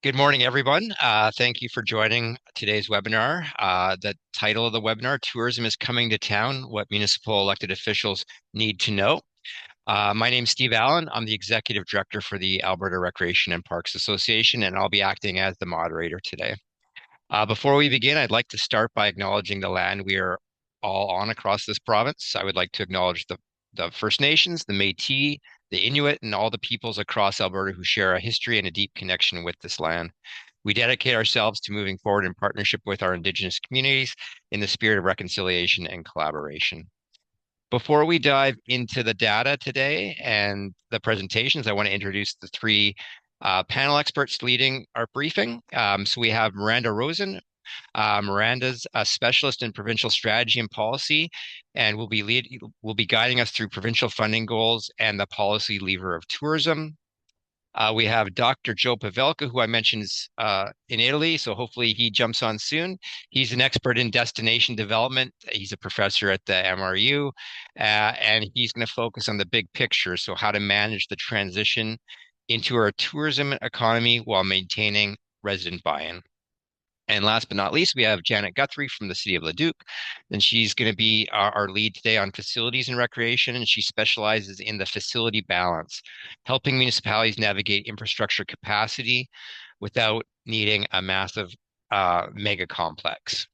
Good morning, everyone. Thank you for joining today's webinar. The title of the webinar, Tourism is Coming to Town, What Municipal Elected Officials Need to Know. My name is Steve Allen. I'm the Executive Director for the Alberta Recreation and Parks Association, and I'll be acting as the moderator today. Before we begin, I'd like to start by acknowledging the land we are all on across this province. I would like to acknowledge the First Nations, the Métis, the Inuit, and all the peoples across Alberta who share a history and a deep connection with this land. We dedicate ourselves to moving forward in partnership with our Indigenous communities in the spirit of reconciliation and collaboration. Before we dive into the data today and the presentations, I want to introduce the three panel experts leading our briefing. So we have Miranda Rosen. Miranda's a specialist in provincial strategy and policy, and will be guiding us through provincial funding goals and the policy lever of tourism. We have Dr. Joe Pavelka, who I mentioned is in Italy, so hopefully he jumps on soon. He's an expert in destination development. He's a professor at the MRU, and he's going to focus on the big picture, so how to manage the transition into our tourism economy while maintaining resident buy-in. And last but not least, we have Janet Guthrie from the city of Leduc, and she's going to be our lead today on facilities and recreation, and she specializes in the facility balance, helping municipalities navigate infrastructure capacity without needing a massive mega complex.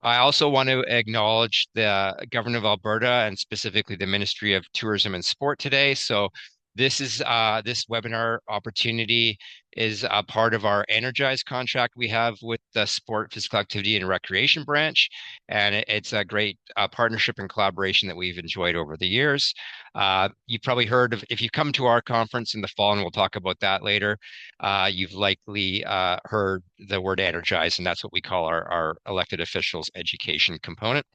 I also want to acknowledge the government of Alberta and specifically the Ministry of Tourism and Sport today. So this webinar opportunity is a part of our Energize contract we have with the Sport, Physical Activity and Recreation branch. And it's a great partnership and collaboration that we've enjoyed over the years. You've probably heard of, if you come to our conference in the fall, and we'll talk about that later, you've likely heard the word Energize, and that's what we call our elected officials education component.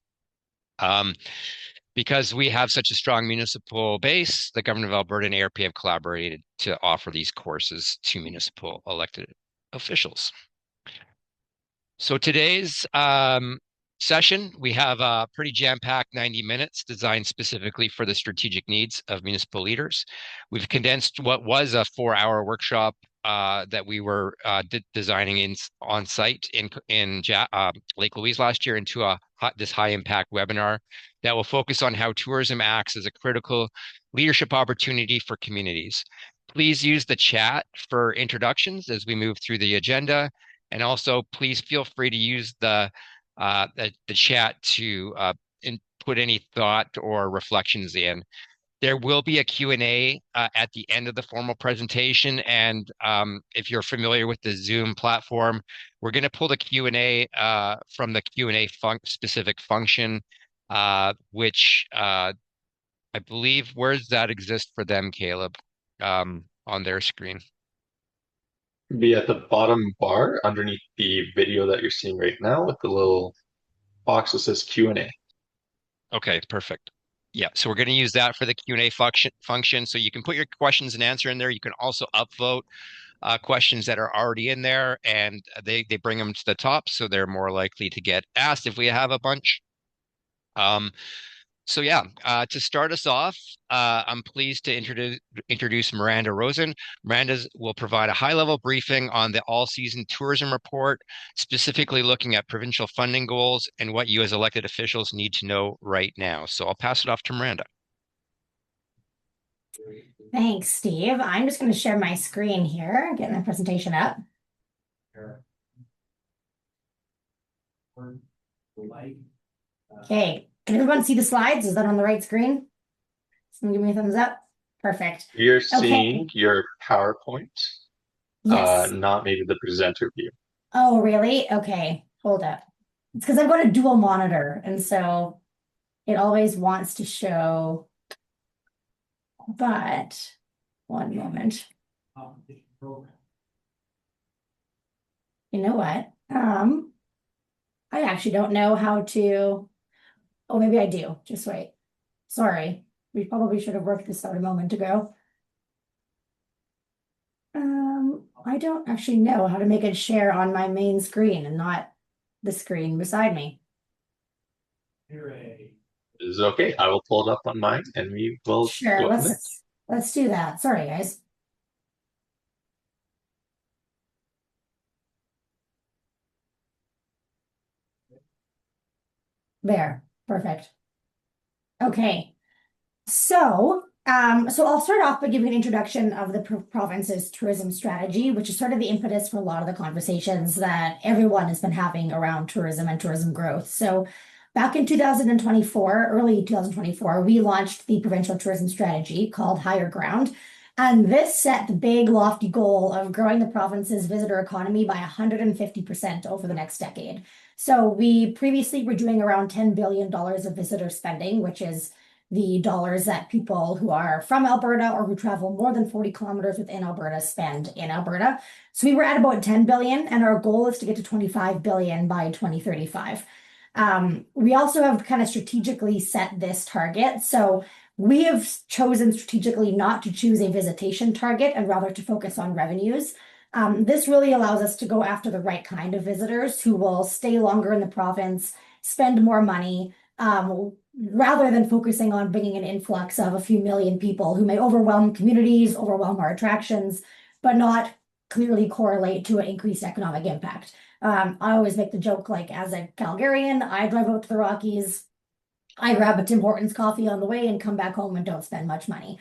Because we have such a strong municipal base, the government of Alberta and ARP have collaborated to offer these courses to municipal elected officials. So today's session, we have a pretty jam-packed 90 minutes designed specifically for the strategic needs of municipal leaders. We've condensed what was a 4-hour workshop that we were designing on site in Lake Louise last year into this high impact webinar that will focus on how tourism acts as a critical leadership opportunity for communities. Please use the chat for introductions as we move through the agenda. And also, please feel free to use the chat to put any thought or reflections in. There will be a Q&A at the end of the formal presentation. And if you're familiar with the Zoom platform, we're going to pull the Q&A from the Q&A specific function, which I believe, where does that exist for them, Caleb, on their screen? Be at the bottom bar underneath the video that you're seeing right now with the little box that says Q&A. Okay, perfect. Yeah, so we're going to use that for the Q&A function. So you can put your questions and answer in there. You can also upvote questions that are already in there, and they bring them to the top, so they're more likely to get asked if we have a bunch. So yeah, to start us off, I'm pleased to introduce Miranda Rosen. Miranda will provide a high-level briefing on the all-season tourism report, specifically looking at provincial funding goals and what you as elected officials need to know right now. So I'll pass it off to Miranda. Thanks, Steve. I'm just going to share my screen here, getting the presentation up. Okay, can everyone see the slides? Is that on the right screen? Someone give me a thumbs up. Perfect. You're seeing your PowerPoint, Yes. not maybe the presenter view. Oh, really? Okay, hold up. It's because I've got a dual monitor, and so it always wants to show, but one moment. You know what? I actually don't know how to, oh, maybe I do. Just wait. Sorry. We probably should have worked this out a moment ago. I don't actually know how to make it share on my main screen and not the screen beside me. Is okay. I will pull it up on mine and we will Sure, go from there. let's do that. Sorry, guys. There, perfect. Okay, so I'll start off by giving an introduction of the province's tourism strategy, which is sort of the impetus for a lot of the conversations that everyone has been having around tourism and tourism growth. So back in 2024, early 2024, we launched the provincial tourism strategy called Higher Ground. And this set the big, lofty goal of growing the province's visitor economy by 150% over the next decade. So we previously were doing around $10 billion of visitor spending, which is the dollars that people who are from Alberta or who travel more than 40 kilometers within Alberta spend in Alberta. So we were at about 10 billion, and our goal is to get to 25 billion by 2035. We also have kind of strategically set this target. So we have chosen strategically not to choose a visitation target and rather to focus on revenues. This really allows us to go after the right kind of visitors who will stay longer in the province, spend more money, rather than focusing on bringing an influx of a few million people who may overwhelm communities, overwhelm our attractions, but not clearly correlate to an increased economic impact. I always make the joke, like, as a Calgarian, I drive out to the Rockies, I grab a Tim Hortons coffee on the way and come back home and don't spend much money.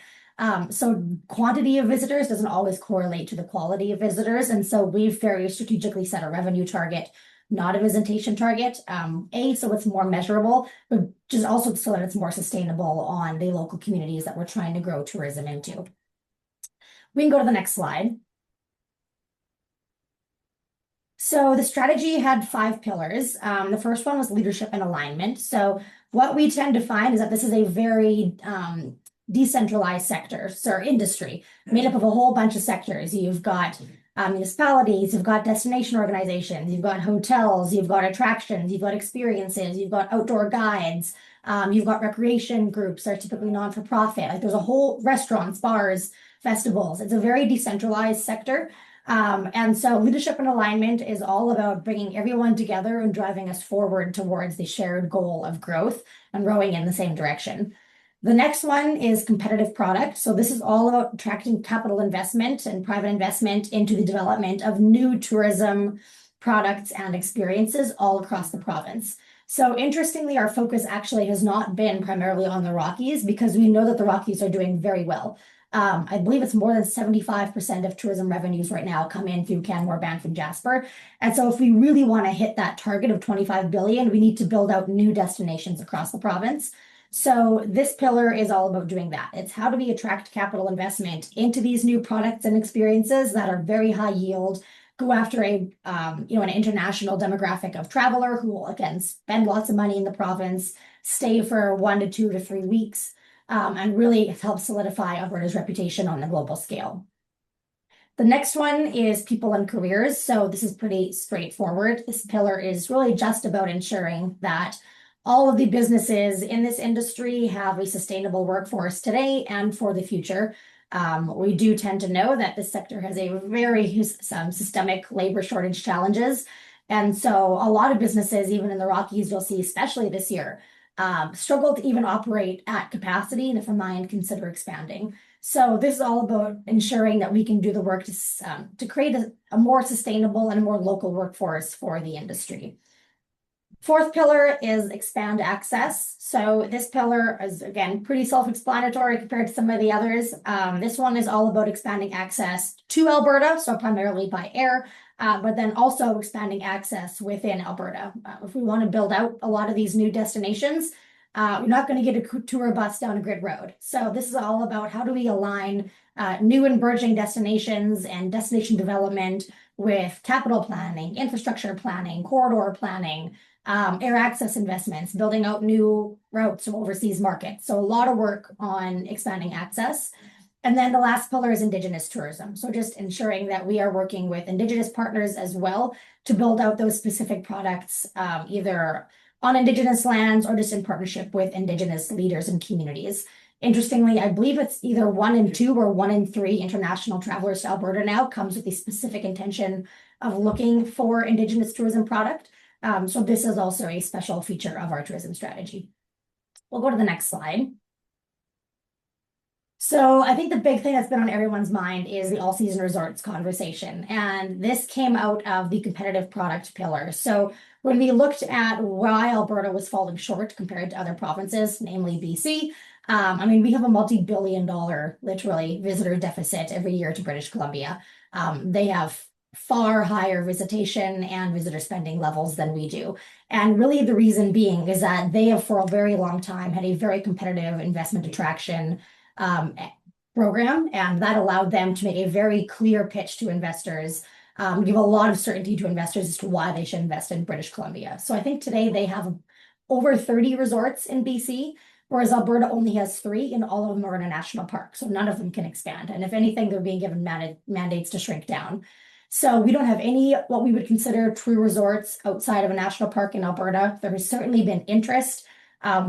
So quantity of visitors doesn't always correlate to the quality of visitors. And so we've very strategically set a revenue target, not a visitation target, so it's more measurable, but just also so that it's more sustainable on the local communities that we're trying to grow tourism into. We can go to the next slide. So the strategy had 5 pillars. The first one was leadership and alignment. So what we tend to find is that this is a very decentralized sector, or industry, made up of a whole bunch of sectors. You've got municipalities, you've got destination organizations, you've got hotels, you've got attractions, you've got experiences, you've got outdoor guides, you've got recreation groups that are typically non-for-profit. Like, there's a whole restaurants, bars, festivals. It's a very decentralized sector. And so leadership and alignment is all about bringing everyone together and driving us forward towards the shared goal of growth and rowing in the same direction. The next one is competitive product. So this is all about attracting capital investment and private investment into the development of new tourism products and experiences all across the province. So interestingly, our focus actually has not been primarily on the Rockies, because we know that the Rockies are doing very well. I believe it's more than 75% of tourism revenues right now come in through Canmore, Banff, and Jasper. And so if we really want to hit that target of 25 billion, we need to build out new destinations across the province. So this pillar is all about doing that. It's how do we attract capital investment into these new products and experiences that are very high yield, go after an international demographic of traveler who will, again, spend lots of money in the province, stay for 1 to 2 to 3 weeks, and really help solidify Alberta's reputation on a global scale. The next one is people and careers. So this is pretty straightforward. This pillar is really just about ensuring that all of the businesses in this industry have a sustainable workforce today and for the future. We do tend to know that this sector has a very systemic labor shortage challenges. And so a lot of businesses, even in the Rockies, you'll see, especially this year, struggle to even operate at capacity, and if a mind consider expanding. So this is all about ensuring that we can do the work to create a more sustainable and a more local workforce for the industry. Fourth pillar is expand access. So this pillar is, again, pretty self-explanatory compared to some of the others. This one is all about expanding access to Alberta, so primarily by air, but then also expanding access within Alberta. If we want to build out a lot of these new destinations, we're not going to get a tour bus down a grid road. So this is all about how do we align new and burgeoning destinations and destination development with capital planning, infrastructure planning, corridor planning, air access investments, building out new routes to overseas markets. So a lot of work on expanding access. And then the last pillar is Indigenous tourism. So just ensuring that we are working with Indigenous partners as well to build out those specific products, either on Indigenous lands or just in partnership with Indigenous leaders and communities. Interestingly, I believe it's either 1 in 2 or 1 in 3 international travelers to Alberta now comes with the specific intention of looking for Indigenous tourism product. So this is also a special feature of our tourism strategy. We'll go to the next slide. So I think the big thing that's been on everyone's mind is the all-season resorts conversation. And this came out of the competitive product pillar. So when we looked at why Alberta was falling short compared to other provinces, namely BC, I mean, we have a multi-billion dollar, literally, visitor deficit every year to British Columbia. They have far higher visitation and visitor spending levels than we do. And really the reason being is that they have for a very long time had a very competitive investment attraction um, program, and that allowed them to make a very clear pitch to investors, give a lot of certainty to investors as to why they should invest in British Columbia. So I think today they have over 30 resorts in BC, whereas Alberta only has 3, and all of them are in a national park. So none of them can expand. And if anything, they're being given mandates to shrink down. So we don't have any what we would consider true resorts outside of a national park in Alberta. There has certainly been interest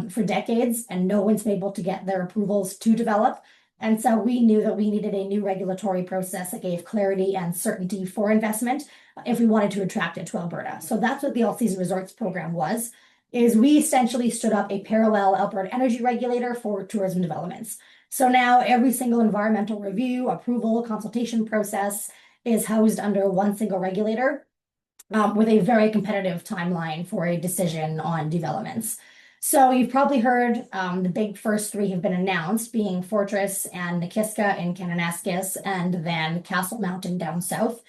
for decades, and no one's been able to get their approvals to develop. And so we knew that we needed a new regulatory process that gave clarity and certainty for investment if we wanted to attract it to Alberta. So that's what the all-season resorts program was, is we essentially stood up a parallel Alberta energy regulator for tourism developments. So now every single environmental review, approval, consultation process is housed under one single regulator with a very competitive timeline for a decision on developments. So you've probably heard the big first 3 have been announced, being Fortress and Nikiska in Kananaskis, and then Castle Mountain down south.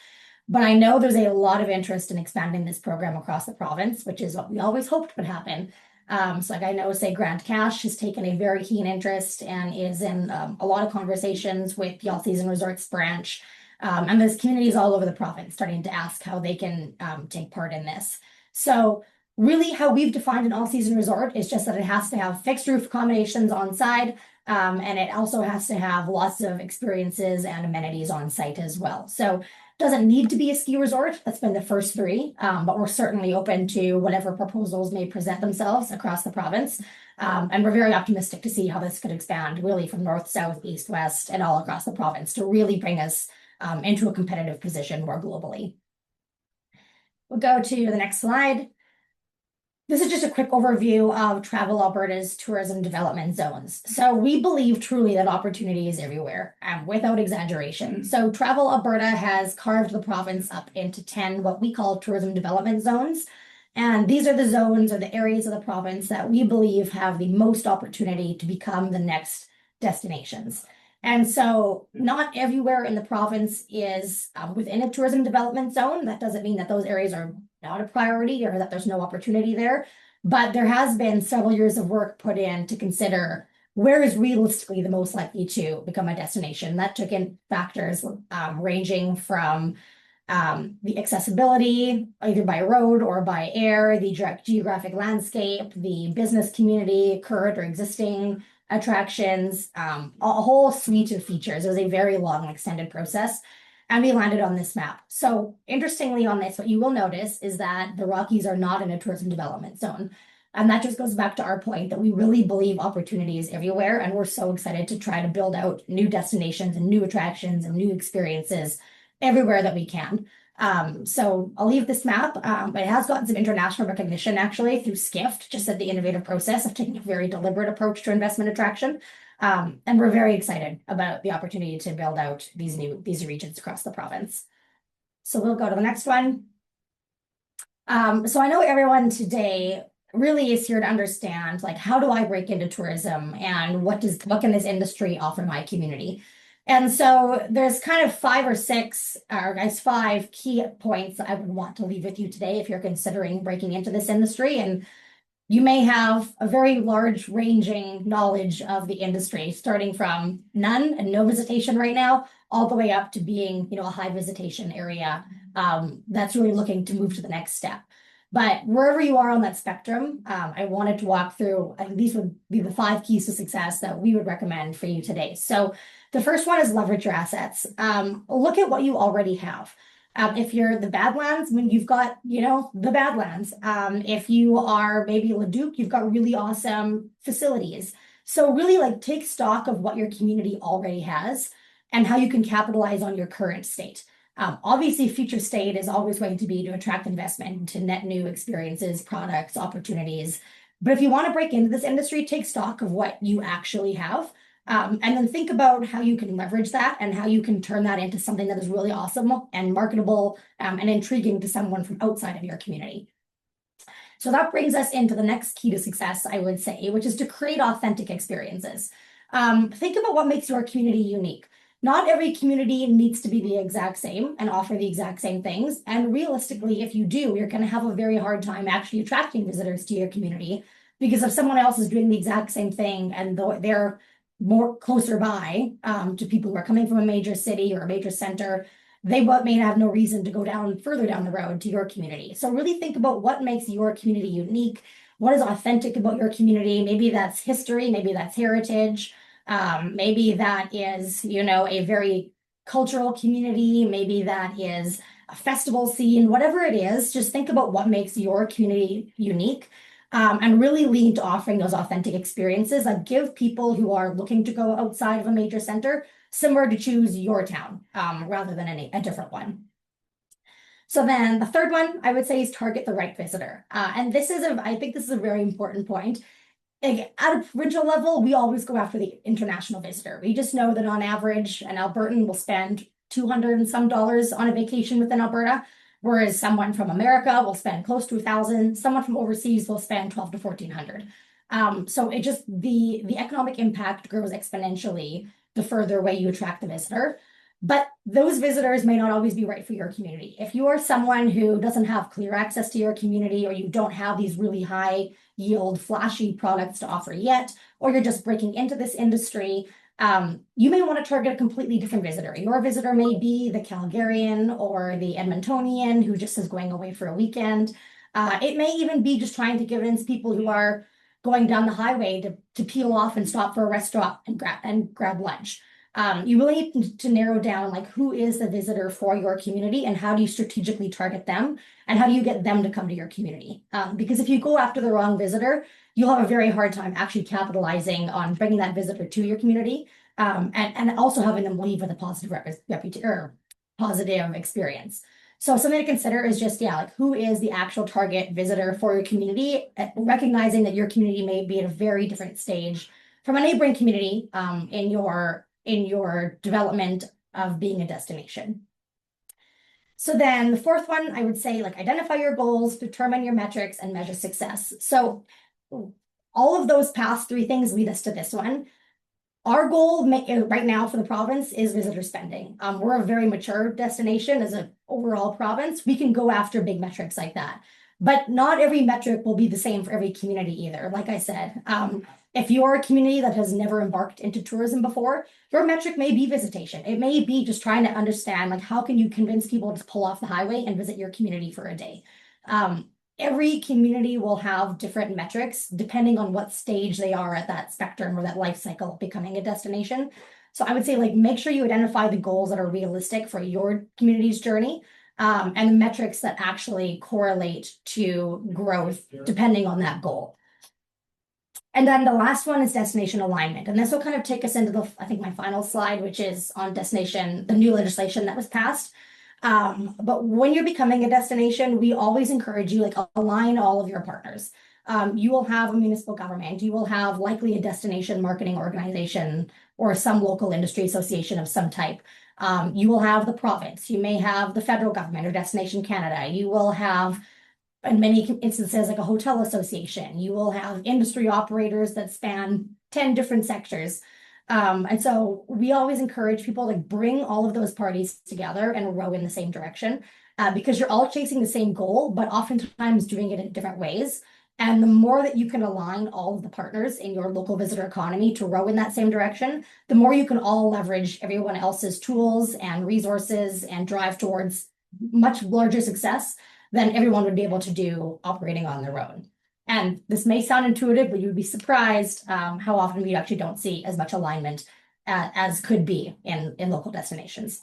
But I know there's a lot of interest in expanding this program across the province, which is what we always hoped would happen. So like I know, say, Grant Cash has taken a very keen interest and is in a lot of conversations with the all-season resorts branch. And there's communities all over the province starting to ask how they can take part in this. So really how we've defined an all-season resort is just that it has to have fixed roof accommodations on site, and it also has to have lots of experiences and amenities on site as well. So it doesn't need to be a ski resort. That's been the first 3, but we're certainly open to whatever proposals may present themselves across the province. And we're very optimistic to see how this could expand really from north, south, east, west, and all across the province to really bring us into a competitive position more globally. We'll go to the next slide. This is just a quick overview of Travel Alberta's tourism development zones. So we believe truly that opportunity is everywhere, without exaggeration. So Travel Alberta has carved the province up into 10 what we call tourism development zones. And these are the zones or the areas of the province that we believe have the most opportunity to become the next destinations. And so not everywhere in the province is within a tourism development zone. That doesn't mean that those areas are not a priority or that there's no opportunity there. But there has been several years of work put in to consider where is realistically the most likely to become a destination. That took in factors ranging from the accessibility, either by road or by air, the geographic landscape, the business community, current or existing attractions, a whole suite of features. It was a very long, extended process, and we landed on this map. So interestingly on this, what you will notice is that the Rockies are not in a tourism development zone. And that just goes back to our point that we really believe opportunity is everywhere, and we're so excited to try to build out new destinations and new attractions and new experiences everywhere that we can. So I'll leave this map, but it has gotten some international recognition actually through SCIFT, just at the innovative process of taking a very deliberate approach to investment attraction. And we're very excited about the opportunity to build out these regions across the province. So we'll go to the next one. So I know everyone today really is here to understand, like, how do I break into tourism and what can this industry offer my community? And so there's kind of 5 or 6, or guys, 5 key points I would want to leave with you today if you're considering breaking into this industry. And you may have a very large ranging knowledge of the industry, starting from none and no visitation right now, all the way up to being, a high visitation area that's really looking to move to the next step. But wherever you are on that spectrum, I wanted to walk through, these would be the 5 keys to success that we would recommend for you today. So the first one is leverage your assets. Look at what you already have. If you're the Badlands, you've got, the Badlands. If you are maybe Leduc, you've got really awesome facilities. So really take stock of what your community already has and how you can capitalize on your current state. Obviously, future state is always going to be to attract investment, to net new experiences, products, opportunities. But if you want to break into this industry, take stock of what you actually have. And then think about how you can leverage that and how you can turn that into something that is really awesome and marketable and intriguing to someone from outside of your community. So that brings us into the next key to success, I would say, which is to create authentic experiences. Think about what makes your community unique. Not every community needs to be the exact same and offer the exact same things. And realistically, if you do, you're going to have a very hard time actually attracting visitors to your community, because if someone else is doing the exact same thing and they're more closer by to people who are coming from a major city or a major center, they may have no reason to go further down the road to your community. So really think about what makes your community unique. What is authentic about your community? Maybe that's history, maybe that's heritage. Maybe that is, a very cultural community. Maybe that is a festival scene, whatever it is, just think about what makes your community unique. And really lean to offering those authentic experiences that give people who are looking to go outside of a major center somewhere to choose your town rather than a different one. So then the third one I would say is target the right visitor. And I think this is a very important point. Like, at a provincial level, we always go after the international visitor. We just know that on average, an Albertan will spend $200 and some on a vacation within Alberta, whereas someone from America will spend close to $1,000. Someone from overseas will spend $1,200 to $1,400. So it just the economic impact grows exponentially the further away you attract the visitor. But those visitors may not always be right for your community. If you are someone who doesn't have clear access to your community, or you don't have these really high yield, flashy products to offer yet, or you're just breaking into this industry, you may want to target a completely different visitor. Your visitor may be the Calgarian or the Edmontonian who just is going away for a weekend. It may even be just trying to convince people who are going down the highway to peel off and stop for a restaurant and grab lunch. You really need to narrow down like who is the visitor for your community and how do you strategically target them and how do you get them to come to your community? Because if you go after the wrong visitor, you'll have a very hard time actually capitalizing on bringing that visitor to your community and also having them leave with a positive experience. So something to consider is just, like who is the actual target visitor for your community, recognizing that your community may be at a very different stage from a neighboring community in your development of being a destination. So then the fourth one, I would say, like, identify your goals, determine your metrics, and measure success. So all of those past three things lead us to this one. Our goal right now for the province is visitor spending. We're a very mature destination as an overall province. We can go after big metrics like that. But not every metric will be the same for every community either. Like I said, if you're a community that has never embarked into tourism before, your metric may be visitation. It may be just trying to understand, like, how can you convince people to pull off the highway and visit your community for a day? Every community will have different metrics depending on what stage they are at that spectrum or that life cycle of becoming a destination. So I would say, like, make sure you identify the goals that are realistic for your community's journey. And the metrics that actually correlate to growth depending on that goal. And then the last one is destination alignment. And this will kind of take us into I think my final slide, which is on the new legislation that was passed. But when you're becoming a destination, we always encourage you, like, align all of your partners. You will have a municipal government, you will have likely a destination marketing organization or some local industry association of some type. You will have the province, you may have the federal government or Destination Canada, you will have, in many instances, like a hotel association, you will have industry operators that span 10 different sectors. And so we always encourage people to bring all of those parties together and row in the same direction because you're all chasing the same goal, but oftentimes doing it in different ways. And the more that you can align all of the partners in your local visitor economy to row in that same direction, the more you can all leverage everyone else's tools and resources and drive towards much larger success than everyone would be able to do operating on their own. And this may sound intuitive, but you'd be surprised how often we actually don't see as much alignment as could be in local destinations.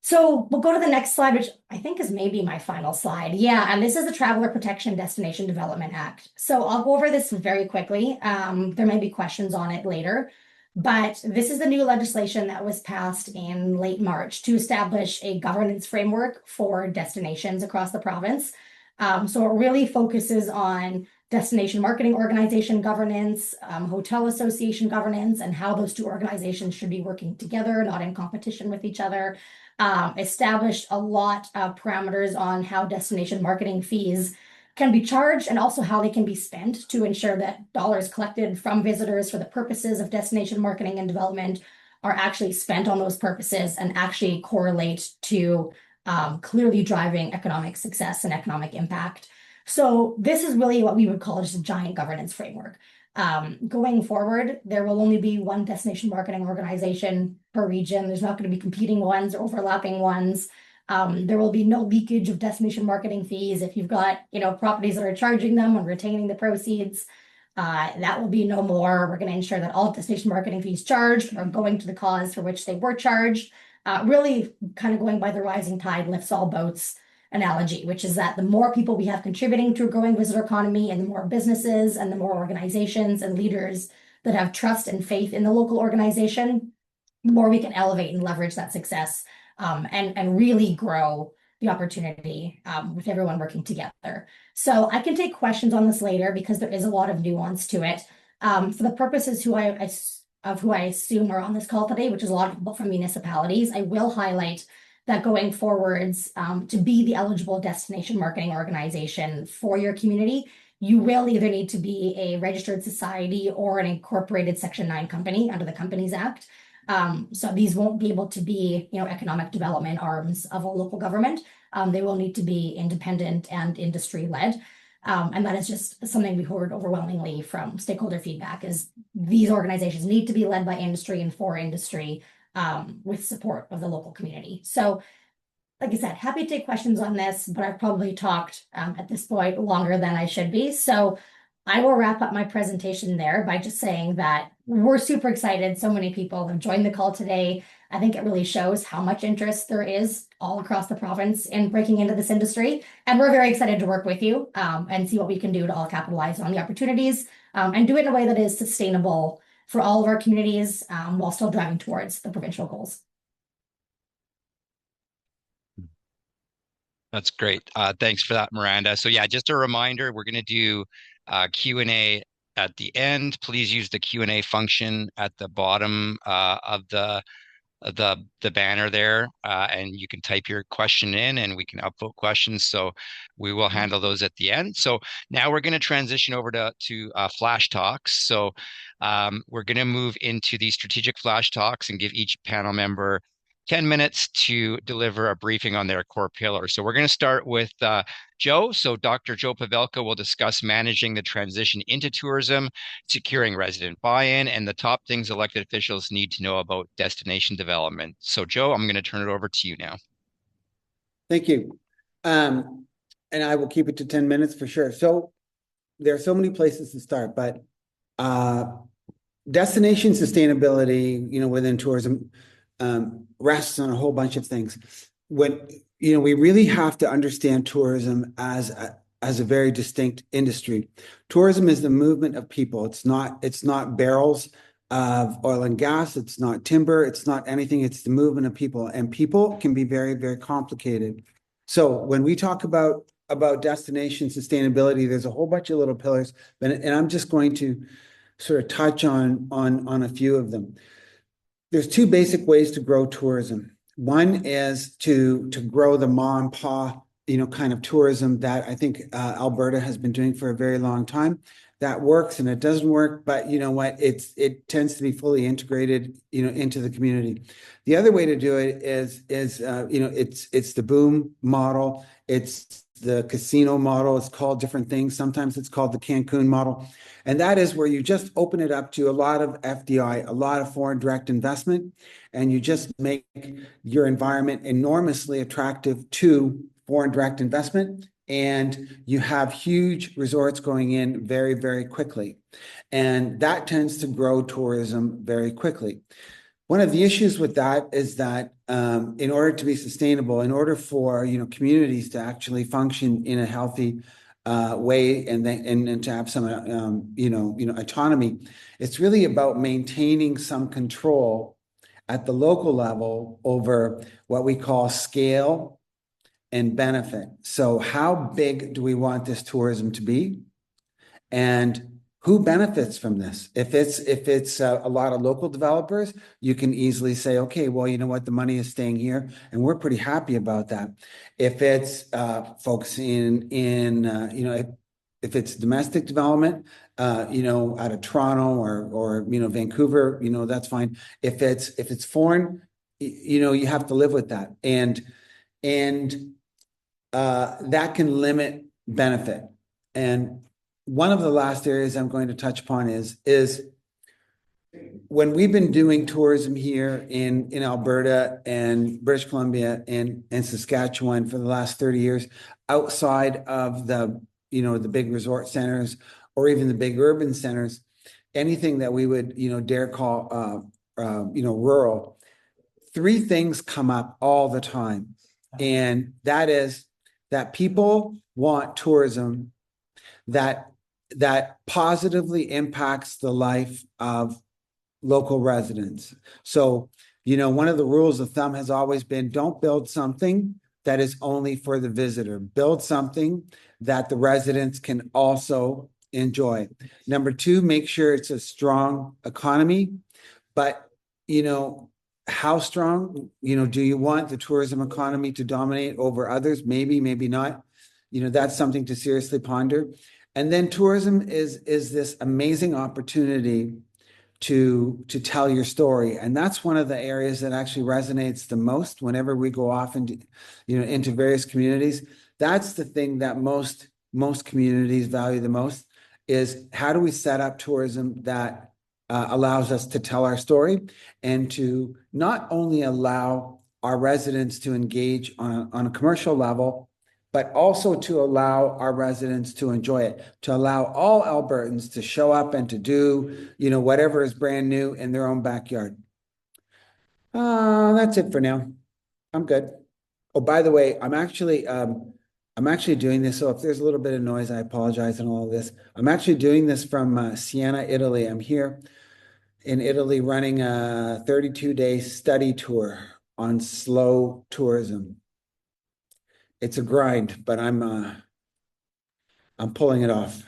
So we'll go to the next slide, which I think is maybe my final slide. Yeah, and this is the Traveler Protection Destination Development Act. So I'll go over this very quickly. There may be questions on it later, but this is the new legislation that was passed in late March to establish a governance framework for destinations across the province. So it really focuses on destination marketing organization governance, hotel association governance, and how those two organizations should be working together, not in competition with each other. Established a lot of parameters on how destination marketing fees can be charged and also how they can be spent to ensure that dollars collected from visitors for the purposes of destination marketing and development are actually spent on those purposes and actually correlate to clearly driving economic success and economic impact. So this is really what we would call just a giant governance framework. Going forward, there will only be one destination marketing organization per region. There's not going to be competing ones or overlapping ones. There will be no leakage of destination marketing fees. If you've got, properties that are charging them and retaining the proceeds, that will be no more. We're going to ensure that all destination marketing fees charged are going to the cause for which they were charged. Really kind of going by the rising tide lifts all boats analogy, which is that the more people we have contributing to a growing visitor economy and the more businesses and the more organizations and leaders that have trust and faith in the local organization, the more we can elevate and leverage that success and really grow the opportunity with everyone working together. So I can take questions on this later because there is a lot of nuance to it. For the purposes who I assume are on this call today, which is a lot of people from municipalities, I will highlight that going forwards, to be the eligible destination marketing organization for your community, you will either need to be a registered society or an incorporated Section 9 company under the Companies Act. So these won't be able to be, economic development arms of a local government. They will need to be independent and industry-led. And that is just something we heard overwhelmingly from stakeholder feedback is these organizations need to be led by industry and for industry with support of the local community. So like I said, happy to take questions on this, but I've probably talked at this point longer than I should be. So I will wrap up my presentation there by just saying that we're super excited. So many people have joined the call today. I think it really shows how much interest there is all across the province in breaking into this industry. And we're very excited to work with you and see what we can do to all capitalize on the opportunities and do it in a way that is sustainable for all of our communities while still driving towards the provincial goals. That's great. Thanks for that, Miranda. So yeah, just a reminder, we're going to do Q&A at the end. Please use the Q&A function at the bottom of the banner there, and you can type your question in and we can upvote questions. So we will handle those at the end. So now we're going to transition over to flash talks. So we're going to move into these strategic flash talks and give each panel member 10 minutes to deliver a briefing on their core pillar. So we're going to start with Joe. So Dr. Joe Pavelka will discuss managing the transition into tourism, securing resident buy-in, and the top things elected officials need to know about destination development. So Joe, I'm going to turn it over to you now. Thank you. And I will keep it to 10 minutes for sure. So there are so many places to start, but destination sustainability, within tourism, rests on a whole bunch of things. When we really have to understand tourism as a very distinct industry. Tourism is the movement of people. It's not barrels of oil and gas. It's not timber. It's not anything. It's the movement of people, and people can be very, very complicated. So when we talk about destination sustainability, there's a whole bunch of little pillars, and I'm just going to sort of touch on a few of them. There's two basic ways to grow tourism. One is to grow the ma and pa, kind of tourism that I think Alberta has been doing for a very long time. That works and it doesn't work, but you know what? It tends to be fully integrated, into the community. The other way to do it is it's the boom model. It's the casino model. It's called different things. Sometimes it's called the Cancun model. And that is where you just open it up to a lot of FDI, a lot of foreign direct investment, and you just make your environment enormously attractive to foreign direct investment. And you have huge resorts going in very, very quickly. And that tends to grow tourism very quickly. One of the issues with that is that in order to be sustainable, in order for communities to actually function in a healthy way and to have some autonomy, it's really about maintaining some control at the local level over what we call scale and benefit. So how big do we want this tourism to be? And who benefits from this? If it's a lot of local developers, you can easily say, okay, well, you know what, the money is staying here, and we're pretty happy about that. If it's folks in if it's domestic development, out of Toronto or Vancouver, that's fine. If it's foreign, you have to live with that, and that can limit benefit. And one of the last areas I'm going to touch upon is when we've been doing tourism here in Alberta and British Columbia and Saskatchewan for the last 30 years, outside of the big resort centers or even the big urban centers, anything that we would dare call rural, three things come up all the time, and that is that people want tourism that positively impacts the life of local residents. So, one of the rules of thumb has always been, don't build something that is only for the visitor. Build something that the residents can also enjoy. Number two, make sure it's a strong economy, but how strong, do you want the tourism economy to dominate over others? Maybe, maybe not. That's something to seriously ponder. And then tourism is this amazing opportunity to tell your story. And that's one of the areas that actually resonates the most whenever we go off into various communities. That's the thing that most communities value the most, is how do we set up tourism that allows us to tell our story and to not only allow our residents to engage on a commercial level, but also to allow our residents to enjoy it, to allow all Albertans to show up and to do, whatever is brand new in their own backyard. That's it for now. I'm good. Oh, by the way, I'm actually doing this. So if there's a little bit of noise, I apologize on all of this. I'm actually doing this from Siena, Italy. I'm here in Italy running a 32-day study tour on slow tourism. It's a grind, but I'm pulling it off.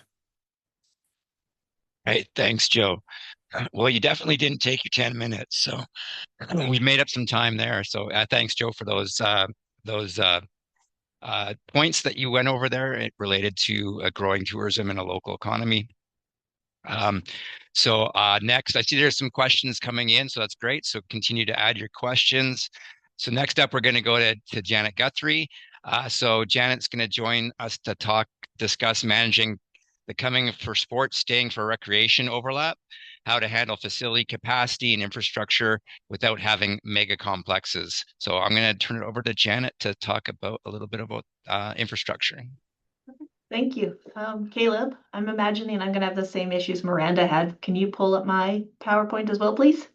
Right. Thanks, Joe. Well, you definitely didn't take your 10 minutes, so we made up some time there. So thanks, Joe, for those points that you went over there related to growing tourism in a local economy. So next, I see there's some questions coming in, so that's great. So continue to add your questions. So next up, we're going to go to Janet Guthrie. So Janet's going to join us to discuss managing the coming for sports, staying for recreation overlap, how to handle facility capacity and infrastructure without having mega complexes. So I'm going to turn it over to Janet to talk about a little bit about infrastructure. Thank you. Caleb, I'm imagining I'm going to have the same issues Miranda had. Can you pull up my PowerPoint as well, please?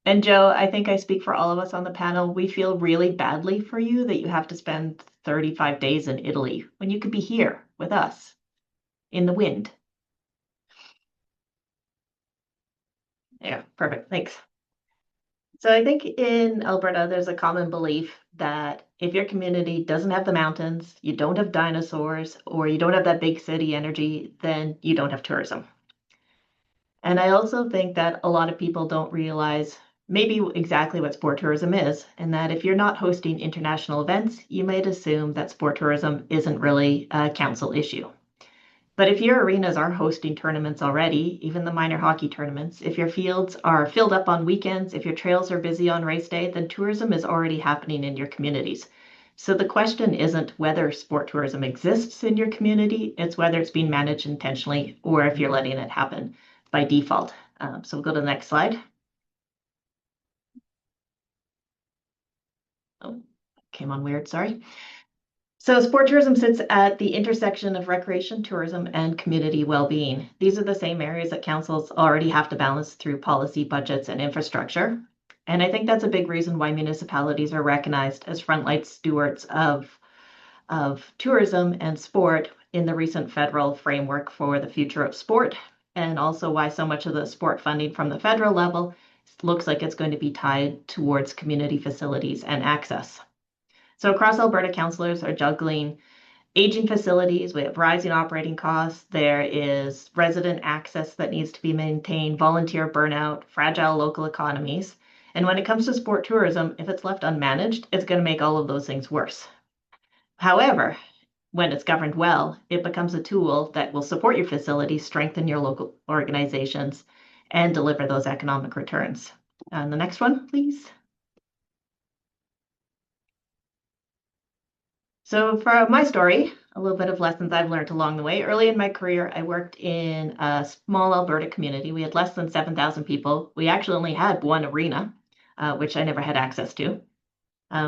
And Joe, I think I speak for all of us on the panel. We feel really badly for you that you have to spend 35 days in Italy when you could be here with us in the wind. Yeah, perfect. Thanks. So I think in Alberta, there's a common belief that if your community doesn't have the mountains, you don't have dinosaurs, or you don't have that big city energy, then you don't have tourism. And I also think that a lot of people don't realize maybe exactly what sport tourism is, and that if you're not hosting international events, you might assume that sport tourism isn't really a council issue. But if your arenas are hosting tournaments already, even the minor hockey tournaments, if your fields are filled up on weekends, if your trails are busy on race day, then tourism is already happening in your communities. So the question isn't whether sport tourism exists in your community, it's whether it's being managed intentionally or if you're letting it happen by default. So we'll go to the next slide. Oh, came on weird, sorry. So sport tourism sits at the intersection of recreation, tourism, and community well-being. These are the same areas that councils already have to balance through policy, budgets, and infrastructure. And I think that's a big reason why municipalities are recognized as frontline stewards of tourism and sport in the recent federal framework for the future of sport, and also why so much of the sport funding from the federal level looks like it's going to be tied towards community facilities and access. So across Alberta, councillors are juggling aging facilities, we have rising operating costs, there is resident access that needs to be maintained, volunteer burnout, fragile local economies. And when it comes to sport tourism, if it's left unmanaged, it's going to make all of those things worse. However, when it's governed well, it becomes a tool that will support your facilities, strengthen your local organizations, and deliver those economic returns. And the next one, please. So for my story, a little bit of lessons I've learned along the way. Early in my career, I worked in a small Alberta community. We had less than 7,000 people. We actually only had one arena, which I never had access to.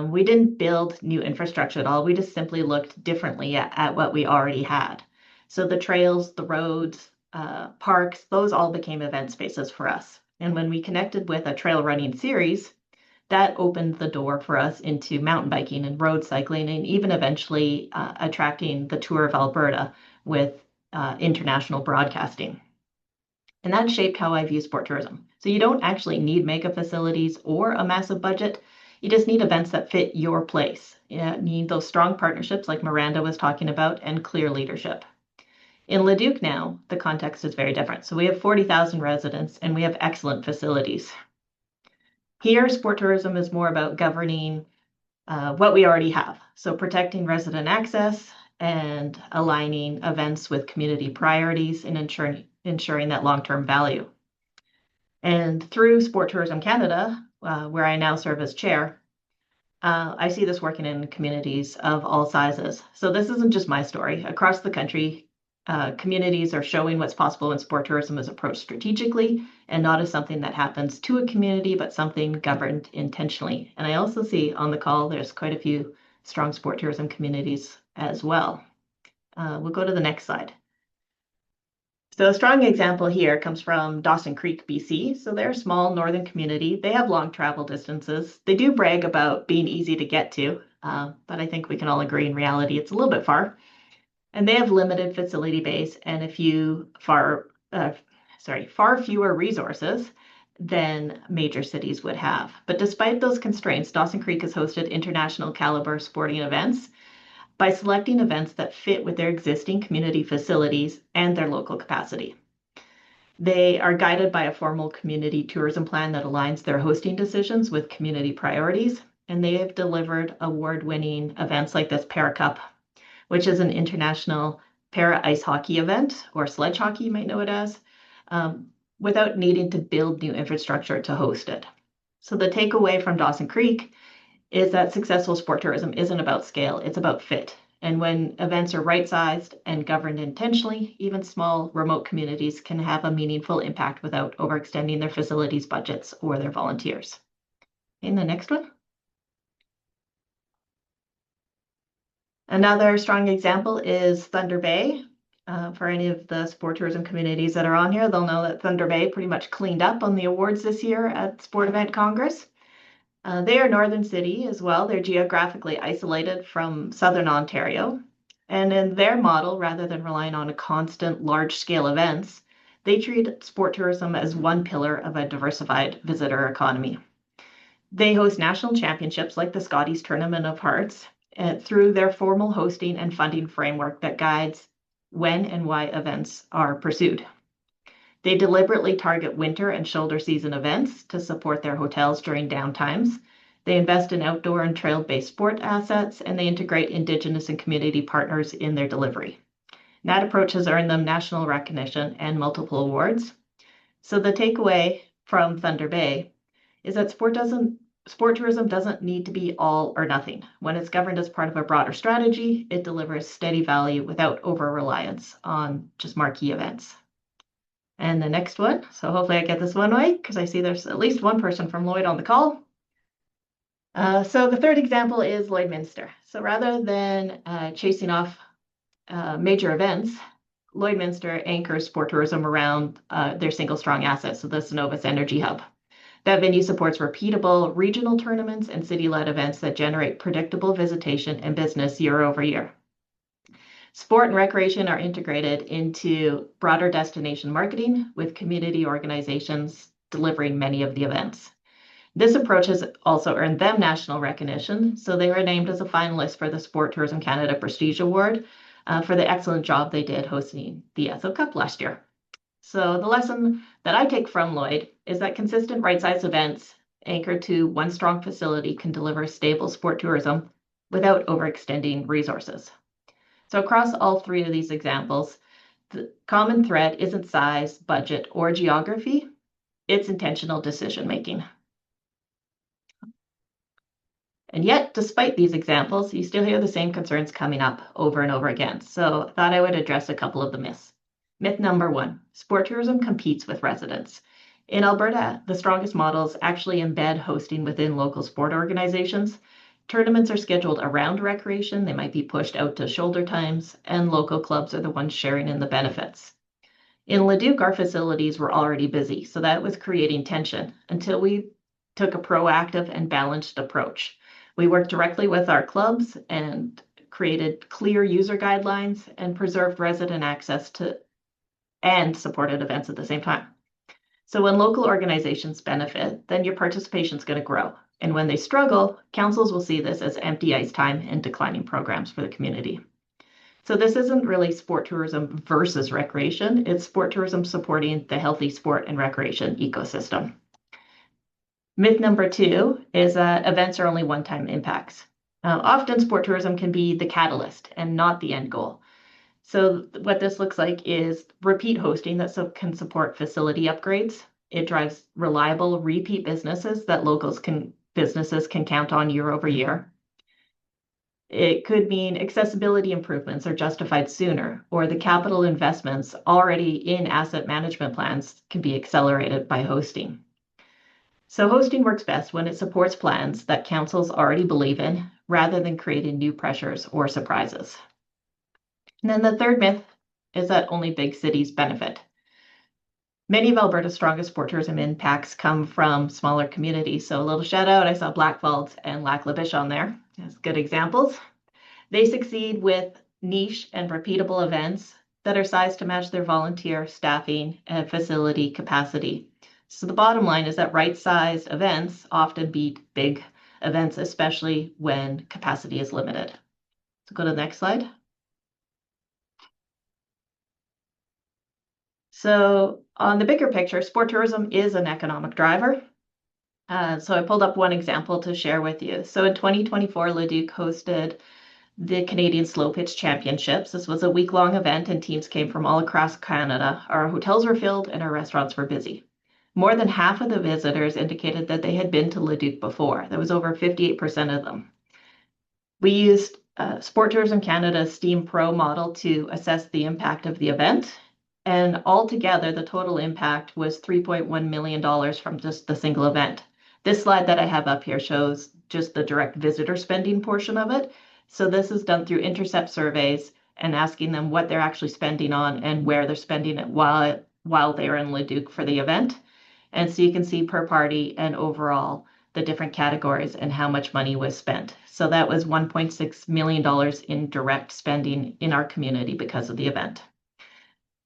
We didn't build new infrastructure at all. We just simply looked differently at what we already had. So the trails, the roads, parks, those all became event spaces for us. And when we connected with a trail running series, that opened the door for us into mountain biking and road cycling, and even eventually attracting the Tour of Alberta with international broadcasting. And that shaped how I view sport tourism. So you don't actually need mega facilities or a massive budget. You just need events that fit your place. You need those strong partnerships like Miranda was talking about and clear leadership. In Leduc now, the context is very different. So we have 40,000 residents and we have excellent facilities. Here, sport tourism is more about governing what we already have. So protecting resident access and aligning events with community priorities and ensuring that long-term value. And through Sport Tourism Canada, where I now serve as chair, I see this working in communities of all sizes. So this isn't just my story. Across the country, communities are showing what's possible when sport tourism is approached strategically and not as something that happens to a community, but something governed intentionally. And I also see on the call, there's quite a few strong sport tourism communities as well. We'll go to the next slide. So a strong example here comes from Dawson Creek, BC. So they're a small northern community. They have long travel distances. They do brag about being easy to get to, but I think we can all agree in reality it's a little bit far. And they have limited facility base and far fewer resources than major cities would have. But despite those constraints, Dawson Creek has hosted international caliber sporting events by selecting events that fit with their existing community facilities and their local capacity. They are guided by a formal community tourism plan that aligns their hosting decisions with community priorities, and they have delivered award-winning events like this Para Cup, which is an international para ice hockey event, or sledge hockey, you might know it as, without needing to build new infrastructure to host it. So the takeaway from Dawson Creek is that successful sport tourism isn't about scale, it's about fit. And when events are right-sized and governed intentionally, even small remote communities can have a meaningful impact without overextending their facilities budgets or their volunteers. In the next one. Another strong example is Thunder Bay. For any of the sport tourism communities that are on here, they'll know that Thunder Bay pretty much cleaned up on the awards this year at Sport Event Congress. They are a northern city as well. They're geographically isolated from southern Ontario. And in their model, rather than relying on a constant large-scale events, they treat sport tourism as one pillar of a diversified visitor economy. They host national championships like the Scotties Tournament of Hearts through their formal hosting and funding framework that guides when and why events are pursued. They deliberately target winter and shoulder season events to support their hotels during downtimes. They invest in outdoor and trail-based sport assets, and they integrate Indigenous and community partners in their delivery. And that approach has earned them national recognition and multiple awards. So the takeaway from Thunder Bay is that sport tourism doesn't need to be all or nothing. When it's governed as part of a broader strategy, it delivers steady value without over-reliance on just marquee events. And the next one, so hopefully I get this one right, because I see there's at least one person from Lloyd on the call. So the third example is Lloydminster. So rather than chasing off major events, Lloydminster anchors sport tourism around their single strong asset, so the Cenovus Energy Hub. That venue supports repeatable regional tournaments and city-led events that generate predictable visitation and business year over year. Sport and recreation are integrated into broader destination marketing with community organizations delivering many of the events. This approach has also earned them national recognition, so they were named as a finalist for the Sport Tourism Canada Prestige Award for the excellent job they did hosting the Esso Cup last year. So the lesson that I take from Lloyd is that consistent right-sized events anchored to one strong facility can deliver stable sport tourism without overextending resources. So across all three of these examples, the common thread isn't size, budget, or geography, it's intentional decision-making. And yet, despite these examples, you still hear the same concerns coming up over and over again. So I thought I would address a couple of the myths. Myth number one, sport tourism competes with residents. In Alberta, the strongest models actually embed hosting within local sport organizations. Tournaments are scheduled around recreation, they might be pushed out to shoulder times, and local clubs are the ones sharing in the benefits. In Leduc, our facilities were already busy, so that was creating tension until we took a proactive and balanced approach. We worked directly with our clubs and created clear user guidelines and preserved resident access to and supported events at the same time. So when local organizations benefit, then your participation is going to grow. And when they struggle, councils will see this as empty ice time and declining programs for the community. So this isn't really sport tourism versus recreation. It's sport tourism supporting the healthy sport and recreation ecosystem. Myth number two is that events are only one-time impacts. Often sport tourism can be the catalyst and not the end goal. So what this looks like is repeat hosting that can support facility upgrades. It drives reliable repeat businesses that businesses can count on year over year. It could mean accessibility improvements are justified sooner, or the capital investments already in asset management plans can be accelerated by hosting. So hosting works best when it supports plans that councils already believe in, rather than creating new pressures or surprises. And then the third myth is that only big cities benefit. Many of Alberta's strongest sport tourism impacts come from smaller communities. So a little shout out, I saw Blackfalds and Lac La Biche on there as good examples. They succeed with niche and repeatable events that are sized to match their volunteer staffing and facility capacity. So the bottom line is that right-sized events often beat big events, especially when capacity is limited. So go to the next slide. So on the bigger picture, sport tourism is an economic driver. So I pulled up one example to share with you. So in 2024, Leduc hosted the Canadian Slow Pitch Championships. This was a week-long event and teams came from all across Canada. Our hotels were filled and our restaurants were busy. More than half of the visitors indicated that they had been to Leduc before. That was over 58% of them. We used Sport Tourism Canada's Steam Pro model to assess the impact of the event. And altogether, the total impact was $3.1 million from just the single event. This slide that I have up here shows just the direct visitor spending portion of it. So this is done through intercept surveys and asking them what they're actually spending on and where they're spending it while they're in Leduc for the event. And so you can see per party and overall the different categories and how much money was spent. So that was $1.6 million in direct spending in our community because of the event.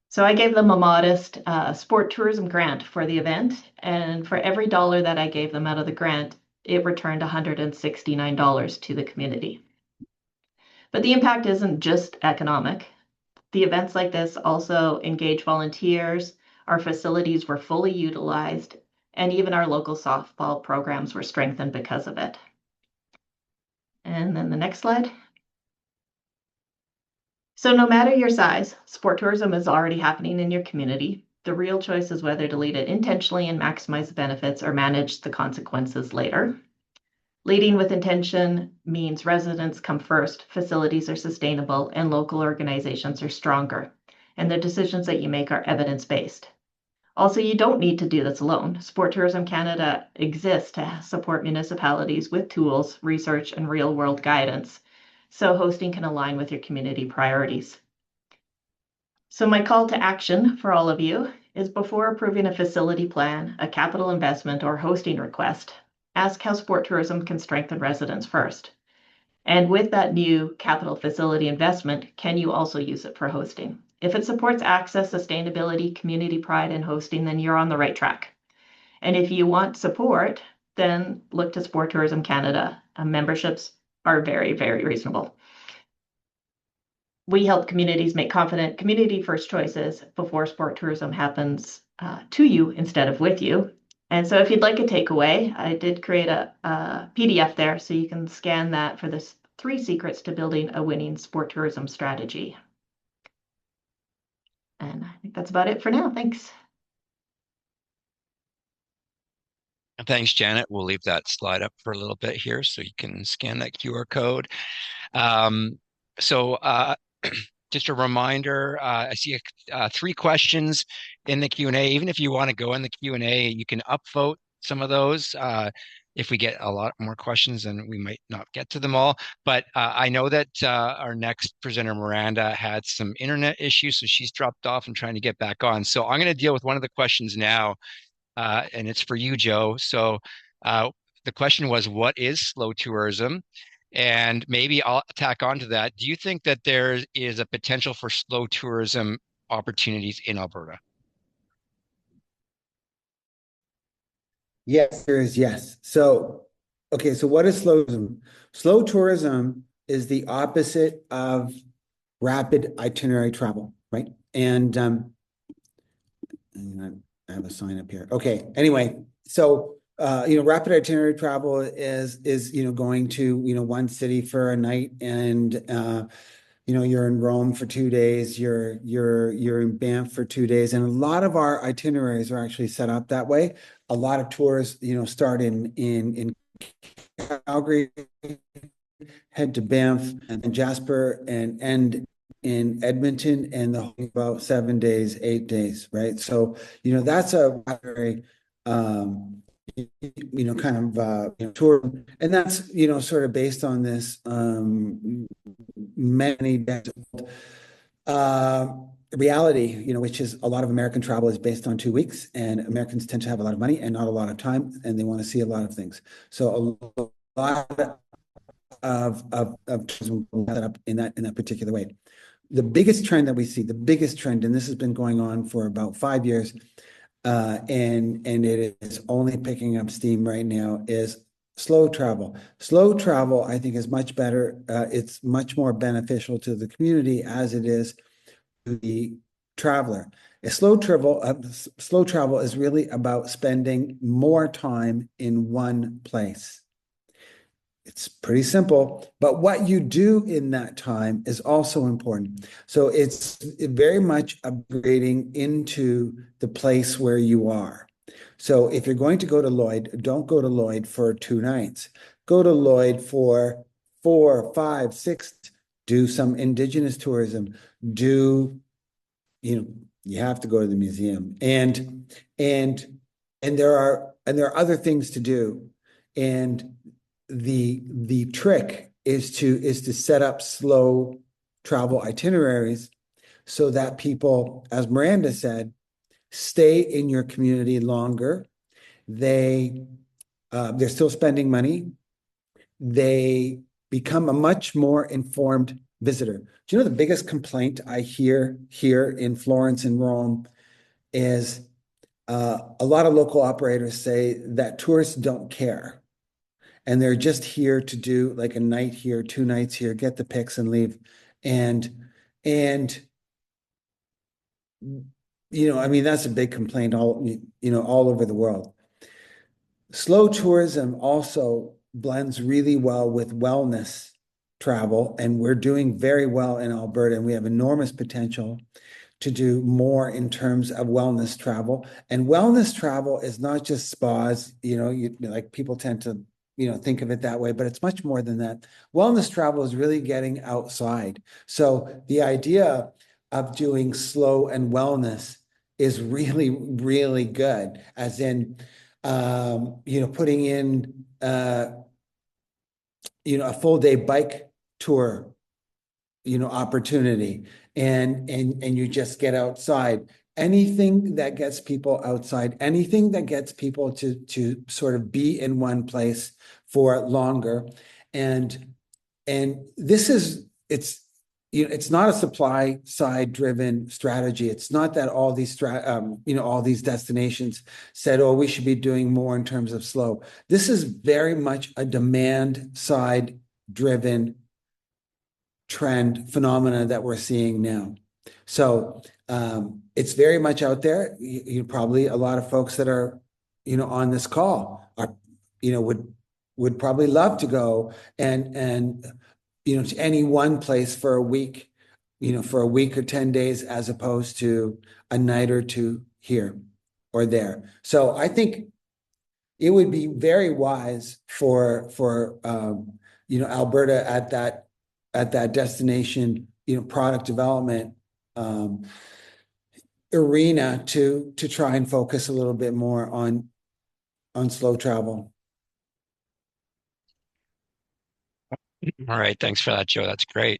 So I gave them a modest sport tourism grant for the event. And for every dollar that I gave them out of the grant, it returned $169 to the community. But the impact isn't just economic. The events like this also engage volunteers. Our facilities were fully utilized, and even our local softball programs were strengthened because of it. And then the next slide. So no matter your size, sport tourism is already happening in your community. The real choice is whether to lead it intentionally and maximize the benefits or manage the consequences later. Leading with intention means residents come first, facilities are sustainable, and local organizations are stronger. And the decisions that you make are evidence-based. Also, you don't need to do this alone. Sport Tourism Canada exists to support municipalities with tools, research, and real-world guidance, so hosting can align with your community priorities. So my call to action for all of you is before approving a facility plan, a capital investment, or hosting request, ask how sport tourism can strengthen residents first. And with that new capital facility investment, can you also use it for hosting? If it supports access, sustainability, community pride, and hosting, then you're on the right track. And if you want support, then look to Sport Tourism Canada. Memberships are very, very reasonable. We help communities make confident community first choices before sport tourism happens to you instead of with you. And so if you'd like a takeaway, I did create a PDF there so you can scan that for this 3 secrets to building a winning sport tourism strategy. And I think that's about it for now. Thanks. Thanks, Janet. We'll leave that slide up for a little bit here so you can scan that QR code. Um, so just a reminder, I see 3 questions in the Q&A. Even if you want to go in the Q&A, you can upvote some of those. If we get a lot more questions, then we might not get to them all. But I know that our next presenter, Miranda, had some internet issues, so she's dropped off and trying to get back on. So I'm going to deal with one of the questions now, and it's for you, Joe. So the question was, what is slow tourism? And maybe I'll tack on to that. Do you think that there is a potential for slow tourism opportunities in Alberta? Yes, there is, yes. So, okay, so what is slow tourism? Slow tourism is the opposite of rapid itinerary travel, right? And I have a sign up here. Okay, anyway, so rapid itinerary travel is going to one city for a night, and you're in Rome for 2 days, you're in Banff for 2 days, and a lot of our itineraries are actually set up that way. A lot of tours, start in Calgary, head to Banff and Jasper, and end in Edmonton, and the whole about 7 days, 8 days, right? So that's a very kind of tour, and that's sort of based on this many reality, which is a lot of American travel is based on 2 weeks, and Americans tend to have a lot of money and not a lot of time, and they want to see a lot of things. So a lot of tourism set up in that particular way. The biggest trend that we see, and this has been going on for about 5 years, and it is only picking up steam right now, is slow travel. Slow travel, I think, is much better. It's much more beneficial to the community as it is to the traveler. Slow travel is really about spending more time in one place. It's pretty simple, but what you do in that time is also important. So it's very much upgrading into the place where you are. So if you're going to go to Lloyd, don't go to Lloyd for 2 nights. Go to Lloyd for 4, 5, 6. Do some Indigenous tourism. You have to go to the museum, and there are other things to do, and the trick is to set up slow travel itineraries so that people, as Miranda said, stay in your community longer. They're still spending money. They become a much more informed visitor. Do you know the biggest complaint I hear here in Florence and Rome is a lot of local operators say that tourists don't care. And they're just here to do like a night here, 2 nights here, get the pics and leave. And I mean, that's a big complaint all over the world. Slow tourism also blends really well with wellness travel, and we're doing very well in Alberta, and we have enormous potential to do more in terms of wellness travel. And wellness travel is not just spas, like people tend to think of it that way, but it's much more than that. Wellness travel is really getting outside. So the idea of doing slow and wellness is really, really good, as in, putting in, a full day bike tour, opportunity, and you just get outside. Anything that gets people outside, anything that gets people to sort of be in one place for longer. And this is, it's not a supply side driven strategy. It's not that all these all these destinations said, oh, we should be doing more in terms of slow. This is very much a demand side driven trend phenomena that we're seeing now. So it's very much out there. You probably a lot of folks that are, on this call are, would probably love to go and to any one place for a week, for a week or 10 days, as opposed to a night or two here or there. So I think it would be very wise for Alberta at that destination, product development arena to try and focus a little bit more on slow travel. All right, thanks for that, Joe. That's great.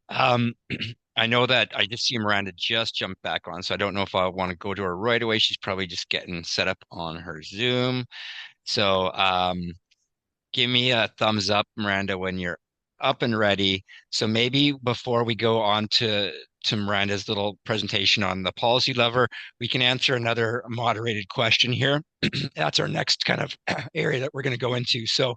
I know that I just see Miranda just jump back on, so I don't know if I want to go to her right away. She's probably just getting set up on her Zoom. So give me a thumbs up, Miranda, when you're up and ready. So maybe before we go on to Miranda's little presentation on the policy lever, we can answer another moderated question here. That's our next kind of area that we're going to go into. So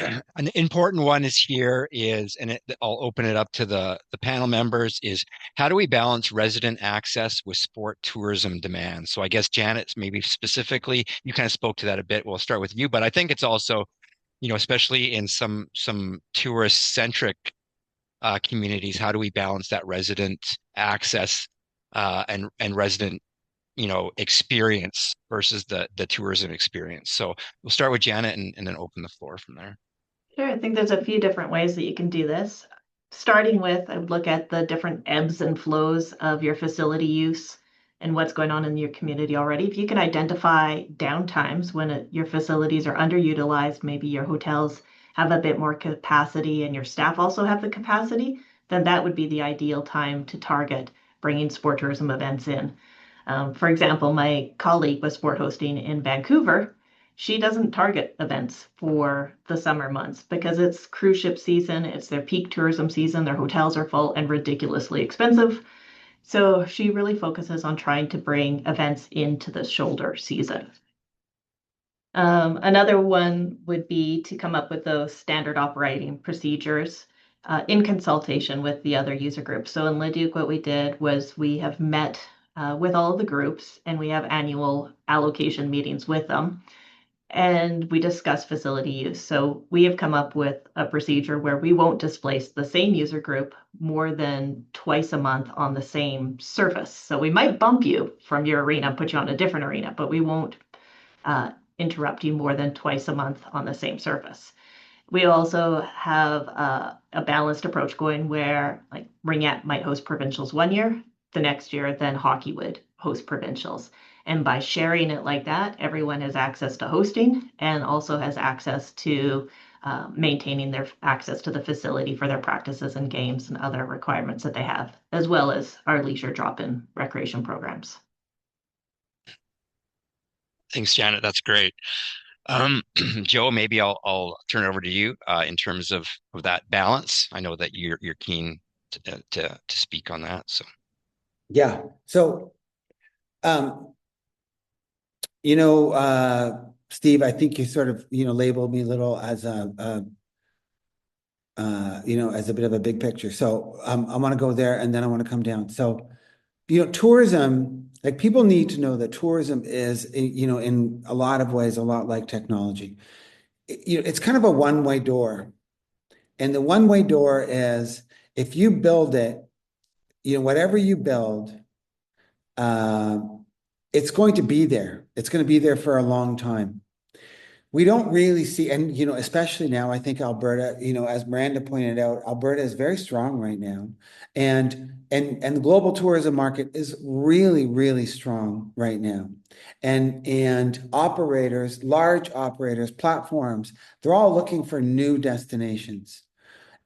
an important one I'll open it up to the panel members, is how do we balance resident access with sport tourism demand? So I guess Janet, maybe specifically, you kind of spoke to that a bit. We'll start with you, but I think it's also, especially in some tourist-centric communities, how do we balance that resident access and resident experience versus the tourism experience? So we'll start with Janet and then open the floor from there. Sure, I think there's a few different ways that you can do this. Starting with, I would look at the different ebbs and flows of your facility use and what's going on in your community already. If you can identify downtimes when your facilities are underutilized, maybe your hotels have a bit more capacity and your staff also have the capacity, then that would be the ideal time to target bringing sport tourism events in. For example, my colleague was sport hosting in Vancouver. She doesn't target events for the summer months because it's cruise ship season, it's their peak tourism season, their hotels are full and ridiculously expensive. So she really focuses on trying to bring events into the shoulder season. Another one would be to come up with those standard operating procedures in consultation with the other user groups. So in Leduc, what we did was we have met with all the groups and we have annual allocation meetings with them. And we discuss facility use. So we have come up with a procedure where we won't displace the same user group more than twice a month on the same surface. So we might bump you from your arena, put you on a different arena, but we won't interrupt you more than twice a month on the same surface. We also have a balanced approach going where like Ringette might host provincials one year, the next year, then hockey would host provincials. And by sharing it like that, everyone has access to hosting and also has access to maintaining their access to the facility for their practices and games and other requirements that they have, as well as our leisure drop-in recreation programs. Thanks, Janet. That's great. Joe, maybe I'll turn it over to you in terms of that balance. I know that you're keen to speak on that. So yeah. So Steve, I think you sort of, labeled me a little as as a bit of a big picture. So I want to go there and then I want to come down. So, tourism, like people need to know that tourism is, in a lot of ways, a lot like technology. It's kind of a one-way door. And the one-way door is if you build it, whatever you build, it's going to be there. It's going to be there for a long time. We don't really see, and especially now, I think Alberta, as Miranda pointed out, Alberta is very strong right now, and the global tourism market is really, really strong right now, and operators, large operators, platforms, they're all looking for new destinations.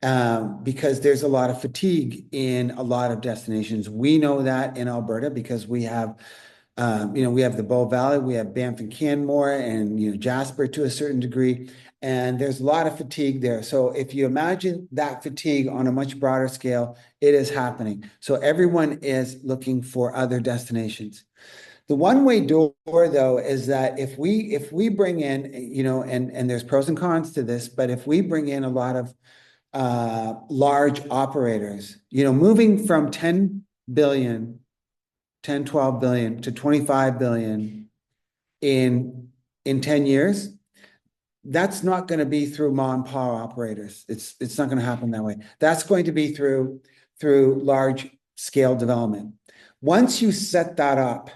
Because there's a lot of fatigue in a lot of destinations. We know that in Alberta because we have We have the Bow Valley, we have Banff and Canmore, and Jasper to a certain degree, and there's a lot of fatigue there. So if you imagine that fatigue on a much broader scale, it is happening. So everyone is looking for other destinations. The one-way door, though, is that if we bring in, and there's pros and cons to this, but if we bring in a lot of large operators, moving from 10 billion, 10, 12 billion to 25 billion in 10 years, that's not going to be through mom and pop operators. It's not going to happen that way. That's going to be through large scale development. Once you set that up,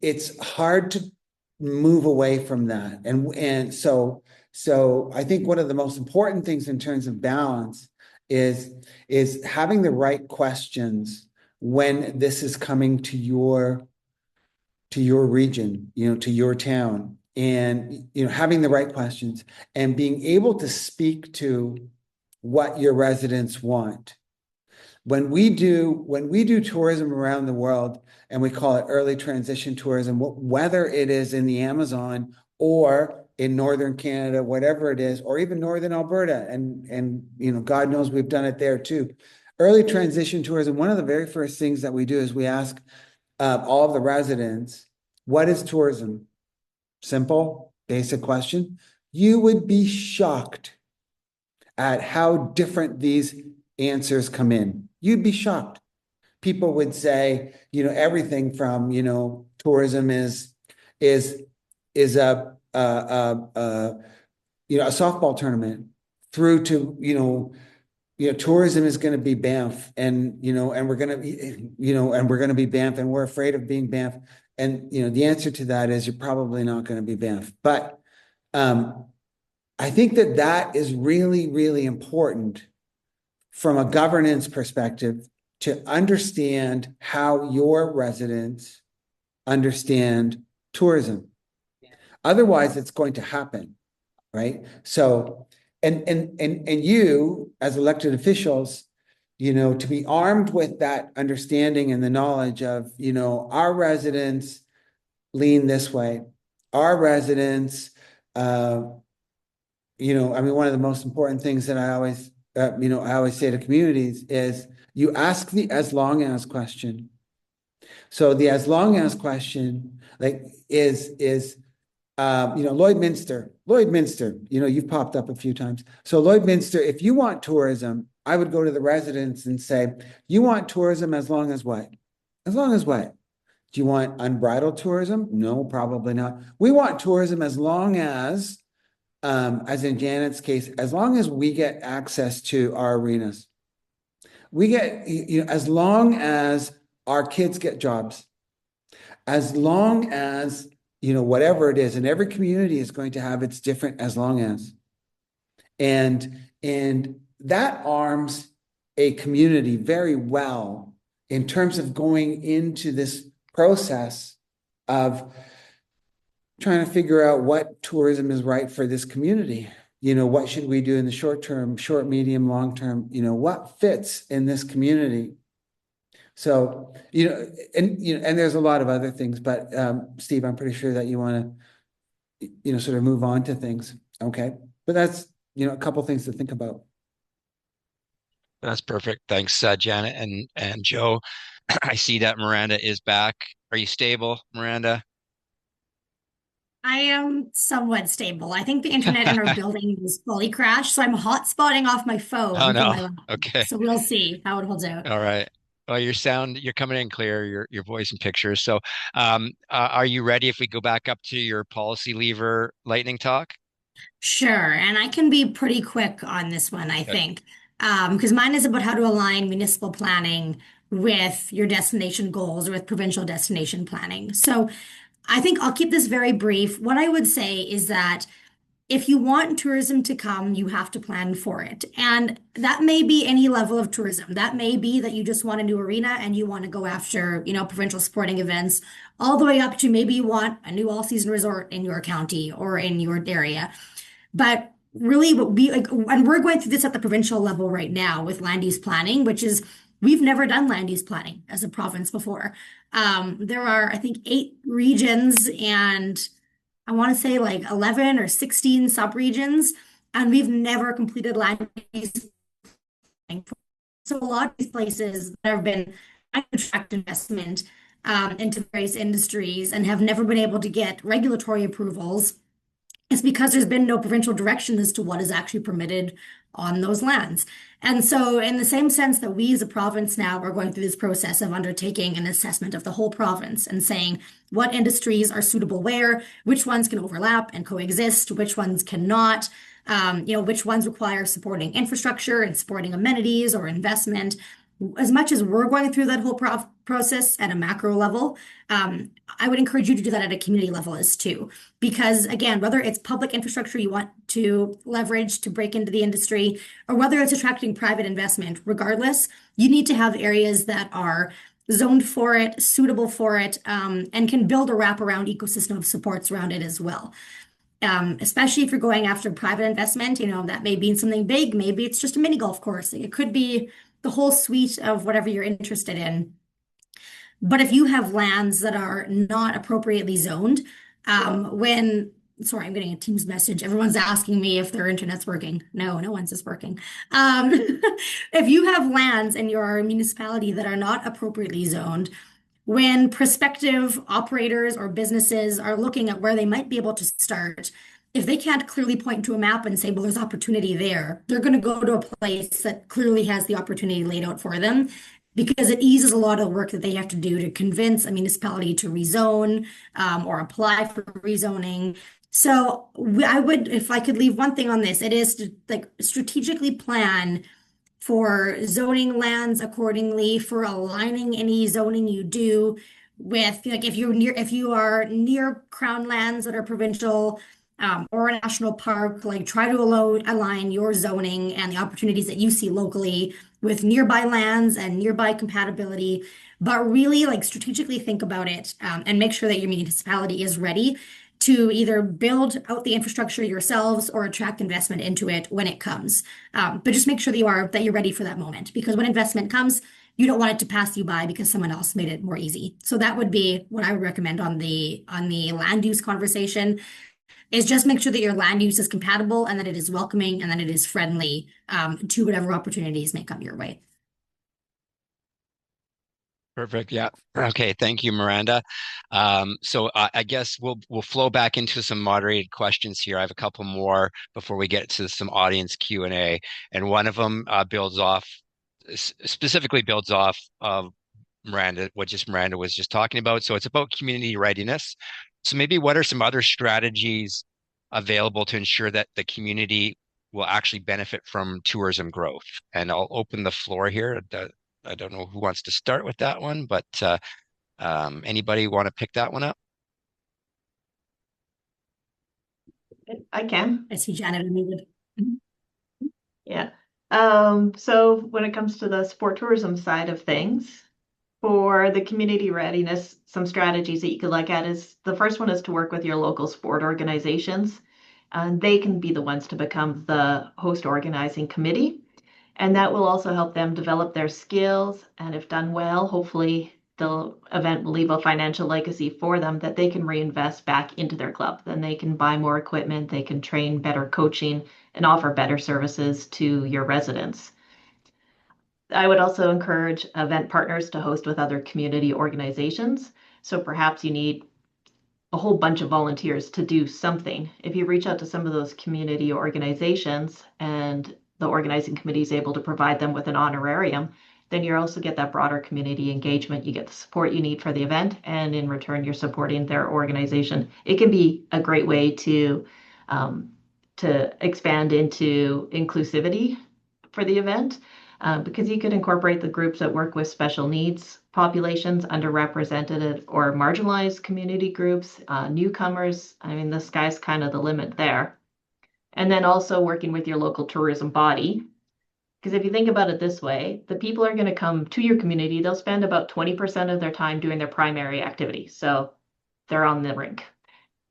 it's hard to move away from that. And so I think one of the most important things in terms of balance is having the right questions when this is coming to your region, to your town, and having the right questions and being able to speak to what your residents want. When we do tourism around the world, and we call it early transition tourism, whether it is in the Amazon or in northern Canada, whatever it is, or even northern Alberta, and God knows we've done it there too. Early transition tourism, one of the very first things that we do is we ask all of the residents, what is tourism? Simple, basic question. You would be shocked at how different these answers come in. You'd be shocked. People would say, everything from, tourism is a softball tournament through to, tourism is going to be Banff, and we're going to be Banff, and we're afraid of being Banff. And the answer to that is you're probably not going to be Banff. But I think that is really, really important from a governance perspective to understand how your residents understand tourism. Otherwise, it's going to happen, right? So, and you as elected officials, to be armed with that understanding and the knowledge of, our residents lean this way, our residents, one of the most important things that I always say to communities is you ask the as long as question. So the as long as question, like, is Lloydminster, you've popped up a few times. So Lloydminster, if you want tourism, I would go to the residents and say, you want tourism as long as what? As long as what? Do you want unbridled tourism? No, probably not. We want tourism as long as in Janet's case, as long as we get access to our arenas. We get, as long as our kids get jobs, as long as, whatever it is, and every community is going to have its different as long as. And that arms a community very well in terms of going into this process of trying to figure out what tourism is right for this community. What should we do in the short term, short, medium, long term? What fits in this community? So, and there's a lot of other things, but Steve, I'm pretty sure that you want to, sort of move on to things. Okay. But that's, a couple things to think about. That's perfect. Thanks, Janet and Joe. I see that Miranda is back. Are you stable, Miranda? I am somewhat stable. I think the internet in our building is fully crashed, so I'm hotspotting off my Oh phone from no. my laptop. Okay. So we'll see how it holds out. All right. Well, you're coming in clear, your voice and pictures. So, are you ready if we go back up to your policy lever lightning talk? Sure, and I can be pretty quick on this one, I Okay. think, because mine is about how to align municipal planning with your destination goals or with provincial destination planning. So I think I'll keep this very brief. What I would say is that if you want tourism to come, you have to plan for it. And that may be any level of tourism. That may be that you just want a new arena and you want to go after, provincial sporting events, all the way up to maybe you want a new all-season resort in your county or in your area. But really what we like, and we're going through this at the provincial level right now with land use planning, which is we've never done land use planning as a province before. There are, I think, 8 regions and I want to say like 11 or 16 subregions, and we've never completed land use planning. So a lot of these places that have been attract investment into various industries and have never been able to get regulatory approvals, it's because there's been no provincial direction as to what is actually permitted on those lands. And so, in the same sense that we as a province now are going through this process of undertaking an assessment of the whole province and saying what industries are suitable where, which ones can overlap and coexist, which ones cannot, which ones require supporting infrastructure and supporting amenities or investment. As much as we're going through that whole process at a macro level, I would encourage you to do that at a community level as too. Because again, whether it's public infrastructure you want to leverage to break into the industry, or whether it's attracting private investment, regardless, you need to have areas that are zoned for it, suitable for it, and can build a wraparound ecosystem of supports around it as well. Especially if you're going after private investment, that may be something big. Maybe it's just a mini golf course. It could be the whole suite of whatever you're interested in. But if you have lands that are not appropriately zoned, sorry, I'm getting a Teams message. Everyone's asking me if their internet's working. No, no one's is working. If you have lands in your municipality that are not appropriately zoned, when prospective operators or businesses are looking at where they might be able to start, if they can't clearly point to a map and say, well, there's opportunity there, they're going to go to a place that clearly has the opportunity laid out for them because it eases a lot of the work that they have to do to convince a municipality to rezone or apply for rezoning. So I would, if I could leave one thing on this, it is to strategically plan for zoning lands accordingly, for aligning any zoning you do with, if you are near crown lands that are provincial, or a national park, try to align your zoning and the opportunities that you see locally with nearby lands and nearby compatibility. But really, strategically think about it, and make sure that your municipality is ready to either build out the infrastructure yourselves or attract investment into it when it comes. But just make sure that you're ready for that moment, because when investment comes, you don't want it to pass you by because someone else made it more easy. So that would be what I would recommend on the land use conversation, is just make sure that your land use is compatible and that it is welcoming and that it is friendly to whatever opportunities may come your way. Perfect. Yeah. Okay. Thank you, Miranda. So I guess we'll flow back into some moderated questions here. I have a couple more before we get to some audience Q&A, and one of them specifically builds off of Miranda was just talking about. So it's about community readiness. So maybe what are some other strategies available to ensure that the community will actually benefit from tourism growth? And I'll open the floor here. I don't know who wants to start with that one, but anybody want to pick that one up? I can. I see Janet unmuted. Yeah. So when it comes to the sport tourism side of things, for the community readiness, some strategies that you could look at is the first one is to work with your local sport organizations. And they can be the ones to become the host organizing committee. And that will also help them develop their skills. And if done well, hopefully the event will leave a financial legacy for them that they can reinvest back into their club. Then they can buy more equipment, they can train better coaching and offer better services to your residents. I would also encourage event partners to host with other community organizations. So perhaps you need a whole bunch of volunteers to do something. If you reach out to some of those community organizations and the organizing committee is able to provide them with an honorarium, then you also get that broader community engagement. You get the support you need for the event, and in return, you're supporting their organization. It can be a great way to expand into inclusivity for the event, because you could incorporate the groups that work with special needs populations, underrepresented or marginalized community groups, newcomers. I mean, the sky's kind of the limit there. And then also working with your local tourism body. Because if you think about it this way, the people are going to come to your community, they'll spend about 20% of their time doing their primary activity. So they're on the rink.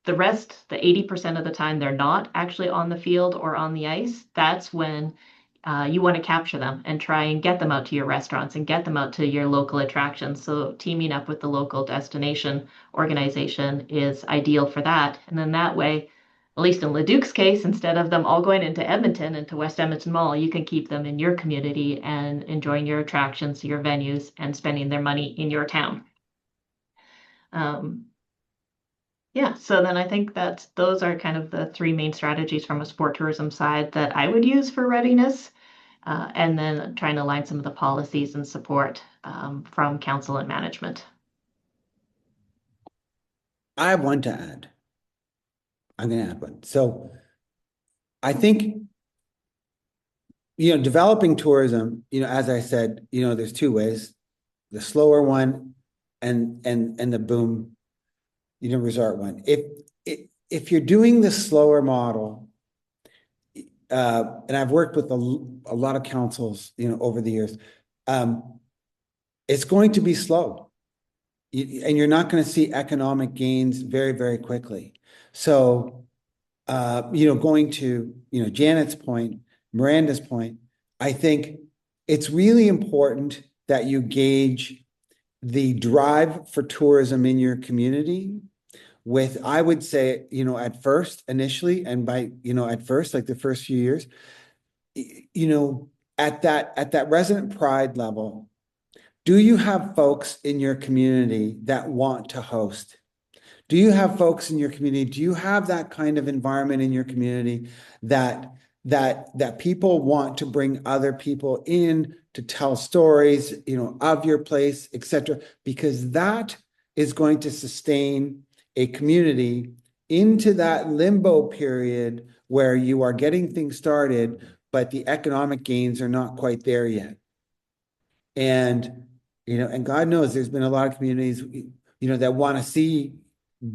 The rest, the 80% of the time, they're not actually on the field or on the ice. That's when you want to capture them and try and get them out to your restaurants and get them out to your local attractions. So teaming up with the local destination organization is ideal for that. And then that way, at least in Leduc's case, instead of them all going into Edmonton, into West Edmonton Mall, you can keep them in your community and enjoying your attractions, your venues, and spending their money in your town. Yeah, so then I think that those are kind of the three main strategies from a sport tourism side that I would use for readiness. And then trying to align some of the policies and support from council and management. I have one to add. I'm going to add one. So I think, developing tourism, as I said, there's two ways, the slower one and the boom, resort one. If you're doing the slower model, and I've worked with a lot of councils, over the years, it's going to be slow. And you're not going to see economic gains very, very quickly. So, going to, Janet's point, Miranda's point, I think it's really important that you gauge the drive for tourism in your community with, I would say, at first, initially, and by, at first, like the first few years, at that resident pride level, do you have folks in your community that want to host? Do you have folks in your community? Do you have that kind of environment in your community that people want to bring other people in to tell stories, of your place, etc.? Because that is going to sustain a community into that limbo period where you are getting things started, but the economic gains are not quite there yet. And, and God knows there's been a lot of communities, that want to see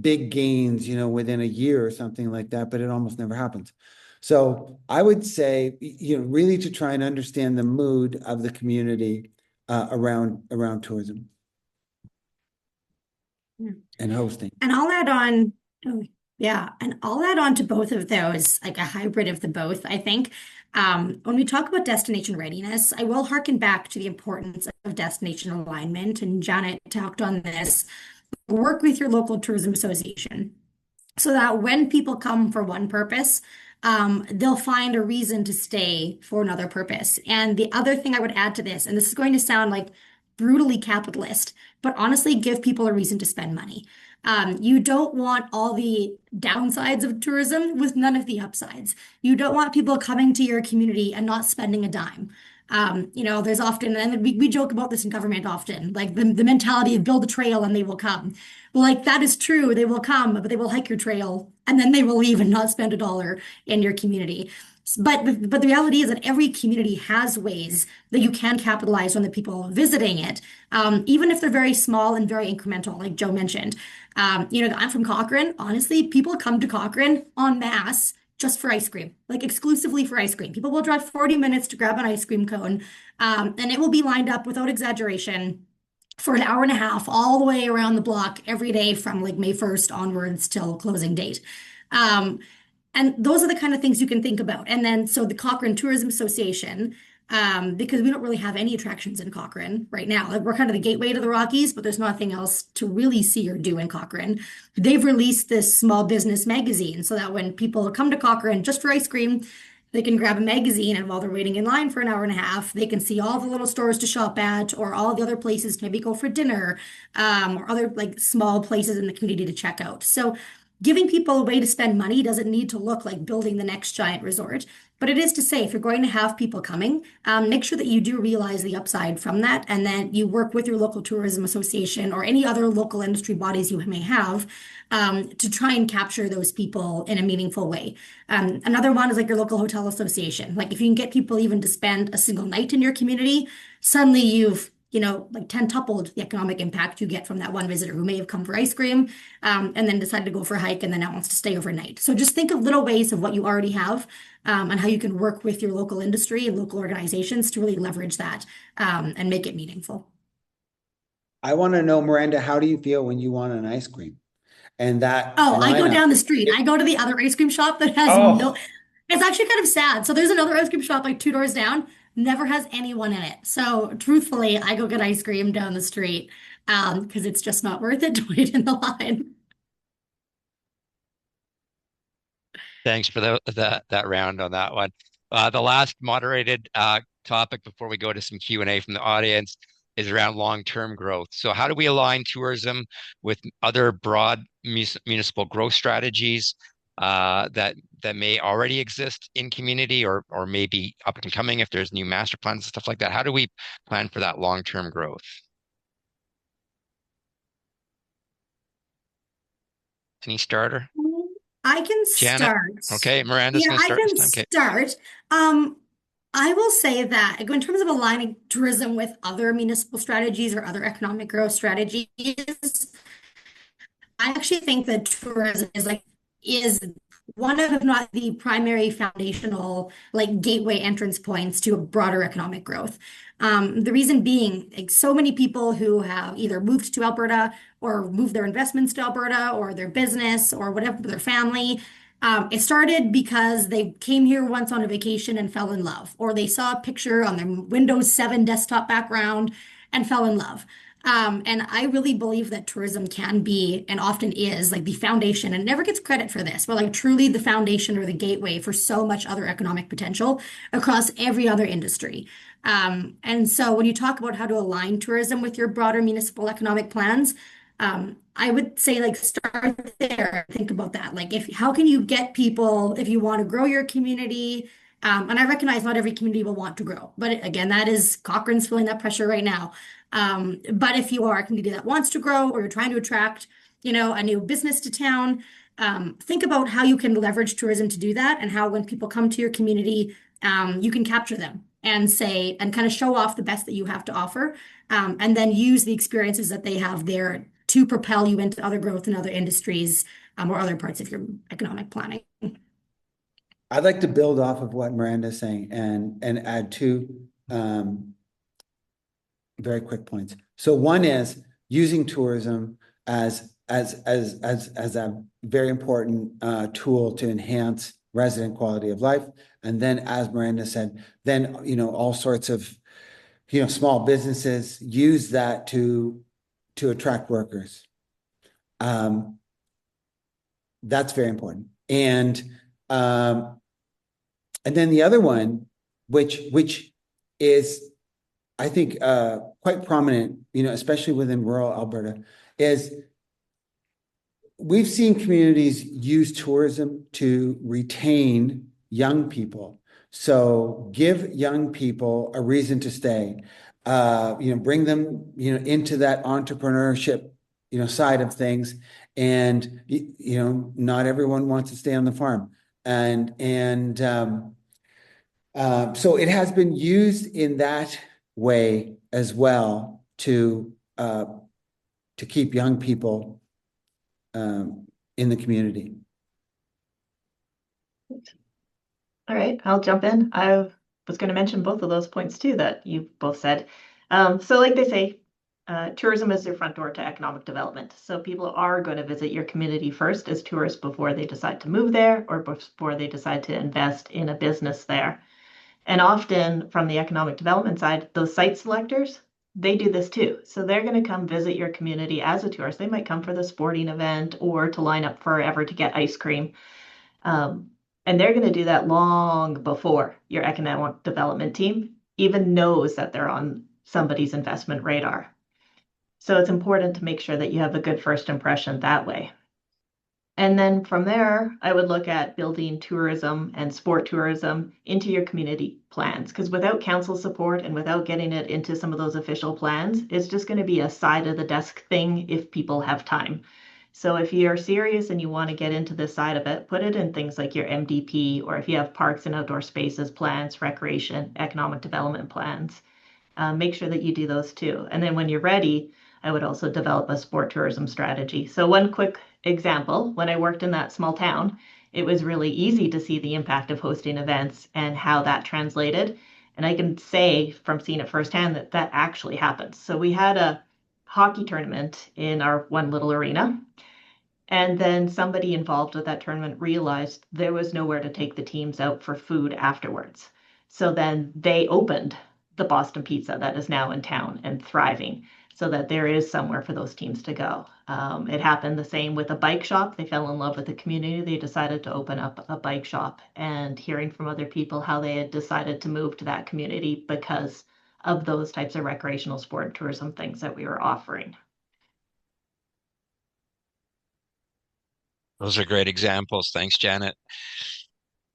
big gains, within a year or something like that, but it almost never happens. So I would say, really to try and understand the mood of the community around tourism and hosting. And I'll add on, and I'll add on to both of those, like a hybrid of the both, I think. When we talk about destination readiness, I will harken back to the importance of destination alignment, and Janet talked on this. Work with your local tourism association so that when people come for one purpose, they'll find a reason to stay for another purpose. And the other thing I would add to this, and this is going to sound like brutally capitalist, but honestly, give people a reason to spend money. You don't want all the downsides of tourism with none of the upsides. You don't want people coming to your community and not spending a dime. There's often, and we joke about this in government often, like the mentality of build a trail and they will come. Well, like that is true. They will come, but they will hike your trail and then they will leave and not spend a dollar in your community. But the reality is that every community has ways that you can capitalize on the people visiting it, even if they're very small and very incremental, like Joe mentioned. I'm from Cochrane. Honestly, people come to Cochrane en masse just for ice cream, like exclusively for ice cream. People will drive 40 minutes to grab an ice cream cone, and it will be lined up without exaggeration for an hour and a half all the way around the block every day from like May 1st onwards till closing date. And those are the kind of things you can think about. And then, so the Cochrane Tourism Association, because we don't really have any attractions in Cochrane right now. Like, we're kind of the gateway to the Rockies, but there's nothing else to really see or do in Cochrane. They've released this small business magazine so that when people come to Cochrane just for ice cream, they can grab a magazine, and while they're waiting in line for an hour and a half, they can see all the little stores to shop at, or all the other places to maybe go for dinner, or other like small places in the community to check out. So giving people a way to spend money doesn't need to look like building the next giant resort, but it is to say, if you're going to have people coming, make sure that you do realize the upside from that, and then you work with your local tourism association or any other local industry bodies you may have to try and capture those people in a meaningful way. Another one is like your local hotel association. Like if you can get people even to spend a single night in your community, suddenly you've like 10-tupled the economic impact you get from that one visitor who may have come for ice cream, and then decided to go for a hike and then now wants to stay overnight. So just think of little ways of what you already have, and how you can work with your local industry and local organizations to really leverage that, and make it meaningful. I want to know, Miranda, how do you feel when you want an ice cream? And that I go down the street. I go to the other ice cream shop that has It's actually kind of sad. So there's another ice cream shop like two doors down, never has anyone in it. So truthfully, I go get ice cream down the street because it's just not worth it to wait in the line. Thanks for that round on that one. The last moderated topic before we go to some Q&A from the audience is around long-term growth. So how do we align tourism with other broad municipal growth strategies that may already exist in community or maybe up and coming if there's new master plans and stuff like that? How do we plan for that long-term growth? Any starter? I can Janet? start. Okay, Miranda's Yeah, going to I start this can time. Okay. start. Um, I will say that in terms of aligning tourism with other municipal strategies or other economic growth strategies, I actually think that tourism is one of, if not the primary foundational like gateway entrance points to a broader economic growth. The reason being, like so many people who have either moved to Alberta or moved their investments to Alberta or their business or whatever, their family. It started because they came here once on a vacation and fell in love, or they saw a picture on their Windows 7 desktop background and fell in love. And I really believe that tourism can be and often is like the foundation and never gets credit for this, but like truly the foundation or the gateway for so much other economic potential across every other industry. And so when you talk about how to align tourism with your broader municipal economic plans, I would say like start there. Think about that. Like if how can you get people if you want to grow your community? And I recognize not every community will want to grow, but again, that is Cochrane's feeling that pressure right now. But if you are a community that wants to grow or you're trying to attract, a new business to town, think about how you can leverage tourism to do that and how when people come to your community, you can capture them and say and kind of show off the best that you have to offer, and then use the experiences that they have there to propel you into other growth in other industries, or other parts of your economic planning. I'd like to build off of what Miranda's saying and add two very quick points. So one is using tourism as a very important tool to enhance resident quality of life. And then, as Miranda said, then all sorts of small businesses use that to attract workers. That's very important. And then the other one, which is I think quite prominent, especially within rural Alberta, is we've seen communities use tourism to retain young people. So give young people a reason to stay, bring them, into that entrepreneurship, side of things. And, not everyone wants to stay on the farm. So it has been used in that way as well to keep young people in the community. All right, I'll jump in. I was going to mention both of those points too that you both said. So like they say, tourism is their front door to economic development. So people are going to visit your community first as tourists before they decide to move there or before they decide to invest in a business there. And often from the economic development side, those site selectors, they do this too. So they're going to come visit your community as a tourist. They might come for the sporting event or to line up forever to get ice cream. And they're going to do that long before your economic development team even knows that they're on somebody's investment radar. So it's important to make sure that you have a good first impression that way. And then from there, I would look at building tourism and sport tourism into your community plans, because without council support and without getting it into some of those official plans, it's just going to be a side of the desk thing if people have time. So if you're serious and you want to get into this side of it, put it in things like your MDP, or if you have parks and outdoor spaces plans, recreation, economic development plans, make sure that you do those too. And then when you're ready, I would also develop a sport tourism strategy. So one quick example, when I worked in that small town, it was really easy to see the impact of hosting events and how that translated. And I can say from seeing it firsthand that that actually happens. So we had a hockey tournament in our one little arena. And then somebody involved with that tournament realized there was nowhere to take the teams out for food afterwards. So then they opened the Boston Pizza that is now in town and thriving, so that there is somewhere for those teams to go. It happened the same with a bike shop. They fell in love with the community. They decided to open up a bike shop, and hearing from other people how they had decided to move to that community because of those types of recreational sport and tourism things that we were offering. Those are great examples. Thanks, Janet.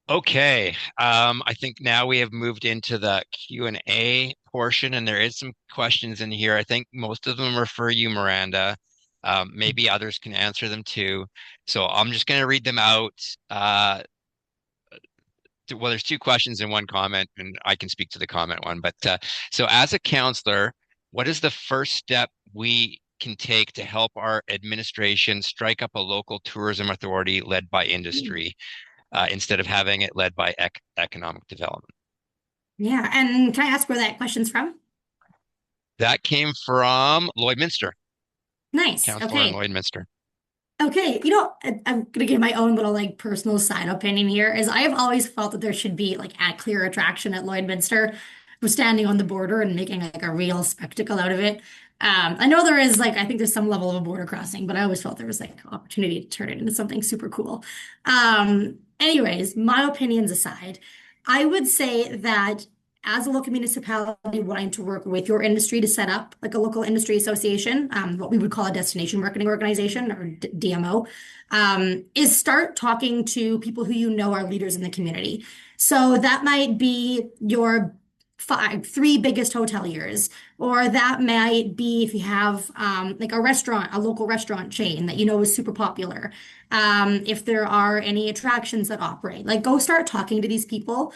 Okay, I think now we have moved into the Q&A portion, and there is some questions in here. I think most of them are for you, Miranda. Maybe others can answer them too. So I'm just going to read them out. Well, there's two questions and one comment, and I can speak to the comment one. But so as a counselor, what is the first step we can take to help our administration strike up a local tourism authority led by industry instead of having it led by economic development? Yeah, and can I ask where that question's from? That came from Lloydminster, Nice. counselor in Okay. Lloydminster. Okay, I'm gonna give my own little like personal side opinion here. Is I have always felt that there should be like a clear attraction at Lloydminster. We're standing on the border and making like a real spectacle out of it. I know there is like I think there's some level of a border crossing, but I always felt there was like opportunity to turn it into something super cool. Anyways, my opinions aside, I would say that as a local municipality wanting to work with your industry to set up like a local industry association, what we would call a destination marketing organization or DMO, is start talking to people who you know are leaders in the community. So that might be your three biggest hoteliers, or that might be if you have like a restaurant, a local restaurant chain that you know is super popular. If there are any attractions that operate, like go start talking to these people.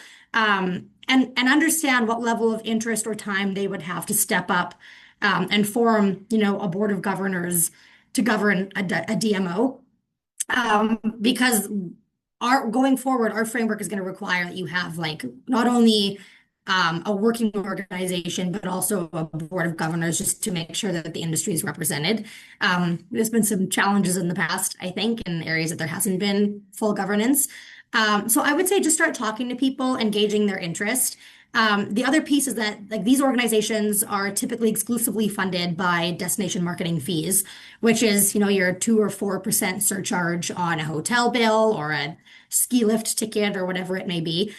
And understand what level of interest or time they would have to step up and form, a board of governors to govern a DMO. Because our going forward, our framework is going to require that you have like not only a working organization, but also a board of governors just to make sure that the industry is represented. There's been some challenges in the past, I think, in areas that there hasn't been full governance. So I would say just start talking to people, engaging their interest. The other piece is that like these organizations are typically exclusively funded by destination marketing fees, which is, your 2 or 4% surcharge on a hotel bill or a ski lift ticket or whatever it may be.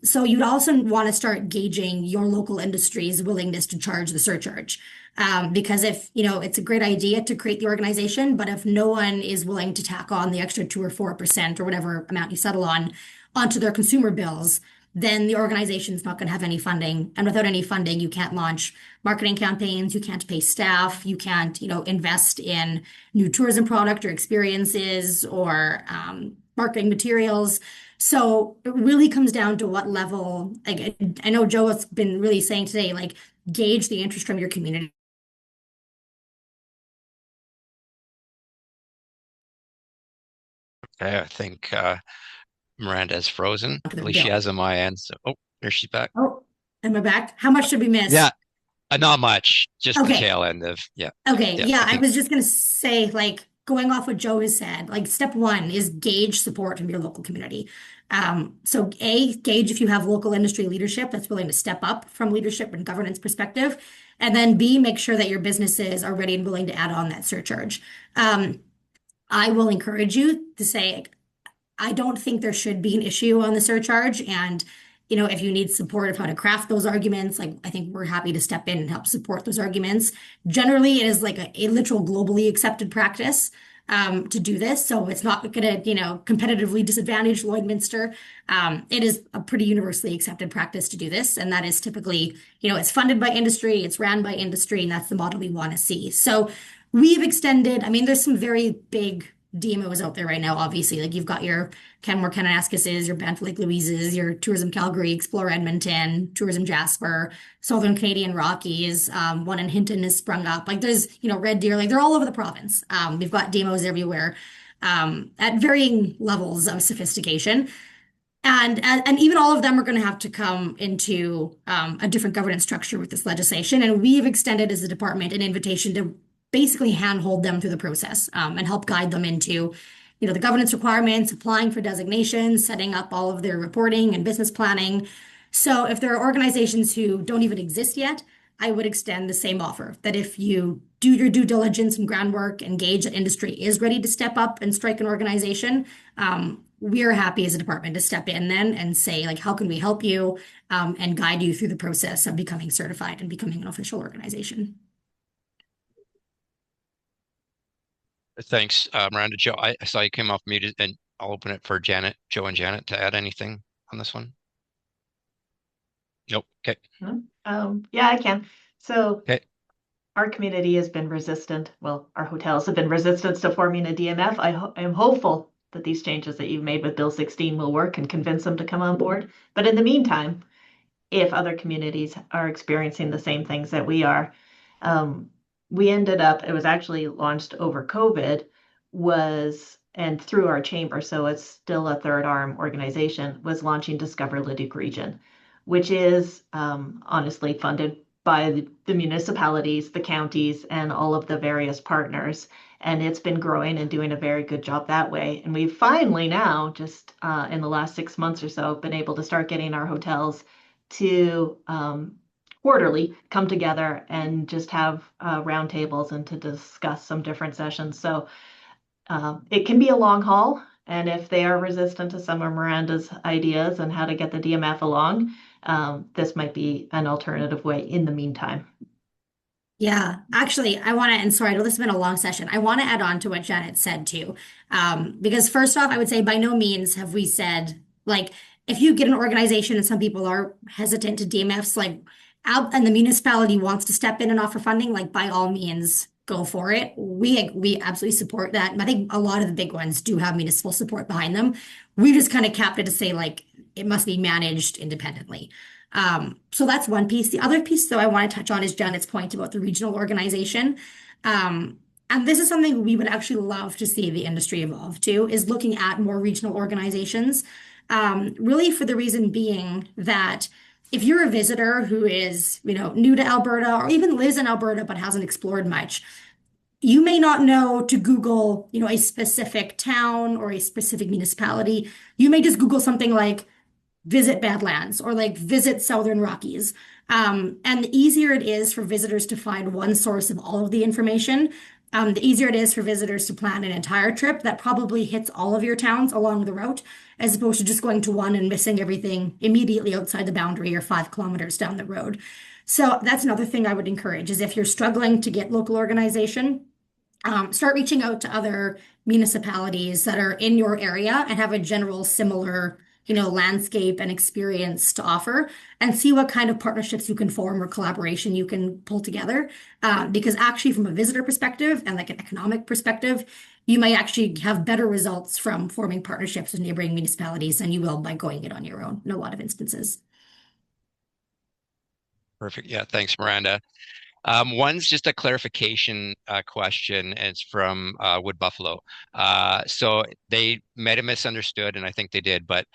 So you'd also want to start gauging your local industry's willingness to charge the surcharge. Because if, it's a great idea to create the organization, but if no one is willing to tack on the extra 2 or 4% or whatever amount you settle on onto their consumer bills, then the organization is not going to have any funding. And without any funding, you can't launch marketing campaigns, you can't pay staff, you can't, invest in new tourism product or experiences or marketing materials. So it really comes down to what level, like I know Joe has been really saying today, like gauge the interest from your community. Okay, I think Miranda is frozen. For At their least she bill. has on my end. So, oh, there she's back. Oh, am I back? How much did we miss? Yeah, not much. Just the Okay. tail end of yeah. Okay. Yeah, Yeah, I I think was just gonna say, like, going off what Joe has said, like step one is gauge support from your local community. So gauge if you have local industry leadership that's willing to step up from leadership and governance perspective. And then B, make sure that your businesses are ready and willing to add on that surcharge. I will encourage you to say, I don't think there should be an issue on the surcharge. And, if you need support of how to craft those arguments, like I think we're happy to step in and help support those arguments. Generally, it is like a literal globally accepted practice to do this. So it's not going to, competitively disadvantage Lloydminster. It is a pretty universally accepted practice to do this. And that is typically, it's funded by industry, it's ran by industry, and that's the model we want to see. So we've extended, I mean, there's some very big DMOs out there right now, obviously. Like you've got your Canmore Kananaskis's, your Banff Lake Louise's, your Tourism Calgary, Explore Edmonton, Tourism Jasper, Southern Canadian Rockies, one in Hinton has sprung up. Like there's, Red Deer, like they're all over the province. We've got DMOs everywhere at varying levels of sophistication. And even all of them are going to have to come into a different governance structure with this legislation. And we've extended as a department an invitation to basically handhold them through the process, and help guide them into, the governance requirements, applying for designations, setting up all of their reporting and business planning. So if there are organizations who don't even exist yet, I would extend the same offer that if you do your due diligence and groundwork, engage that industry is ready to step up and strike an organization, we're happy as a department to step in then and say, like, how can we help you, and guide you through the process of becoming certified and becoming an official organization. Thanks, Miranda. Joe, I saw you came off muted, and I'll open it for Janet, Joe and Janet to add anything on this one. Nope. Okay. Yeah, I can. So Okay. our community has been resistant. Well, our hotels have been resistant to forming a DMF. I am hopeful that these changes that you've made with Bill 16 will work and convince them to come on board. But in the meantime, if other communities are experiencing the same things that we are, we ended up, it was actually launched over COVID, and through our chamber, so it's still a third arm organization, was launching Discover Leduc Region, which is honestly funded by the municipalities, the counties, and all of the various partners. And it's been growing and doing a very good job that way. And we've finally now, just in the last 6 months or so, been able to start getting our hotels to quarterly come together and just have roundtables and to discuss some different sessions. So it can be a long haul. And if they are resistant to some of Miranda's ideas on how to get the DMF along, this might be an alternative way in the meantime. Yeah, actually, I want to, and sorry, I know this has been a long session. I want to add on to what Janet said too. Because first off, I would say by no means have we said, like, if you get an organization and some people are hesitant to DMFs, like, out and the municipality wants to step in and offer funding, like, by all means, go for it. We absolutely support that. And I think a lot of the big ones do have municipal support behind them. We just kind of capped it to say, like, it must be managed independently. So that's one piece. The other piece, though, I want to touch on is Janet's point about the regional organization. And this is something we would actually love to see the industry evolve to, is looking at more regional organizations, really for the reason being that if you're a visitor who is, new to Alberta or even lives in Alberta but hasn't explored much, you may not know to Google, a specific town or a specific municipality. You may just Google something like visit Badlands or like visit Southern Rockies. And the easier it is for visitors to find one source of all of the information, the easier it is for visitors to plan an entire trip that probably hits all of your towns along the route, as opposed to just going to one and missing everything immediately outside the boundary or 5 kilometers down the road. So that's another thing I would encourage is if you're struggling to get local organization, start reaching out to other municipalities that are in your area and have a general similar, landscape and experience to offer, and see what kind of partnerships you can form or collaboration you can pull together. Because actually, from a visitor perspective and like an economic perspective, you might actually have better results from forming partnerships with neighboring municipalities than you will by going it on your own in a lot of instances. Perfect. Yeah. Thanks, Miranda. One's just a clarification question, and it's from Wood Buffalo. So they might have misunderstood, and I think they did, but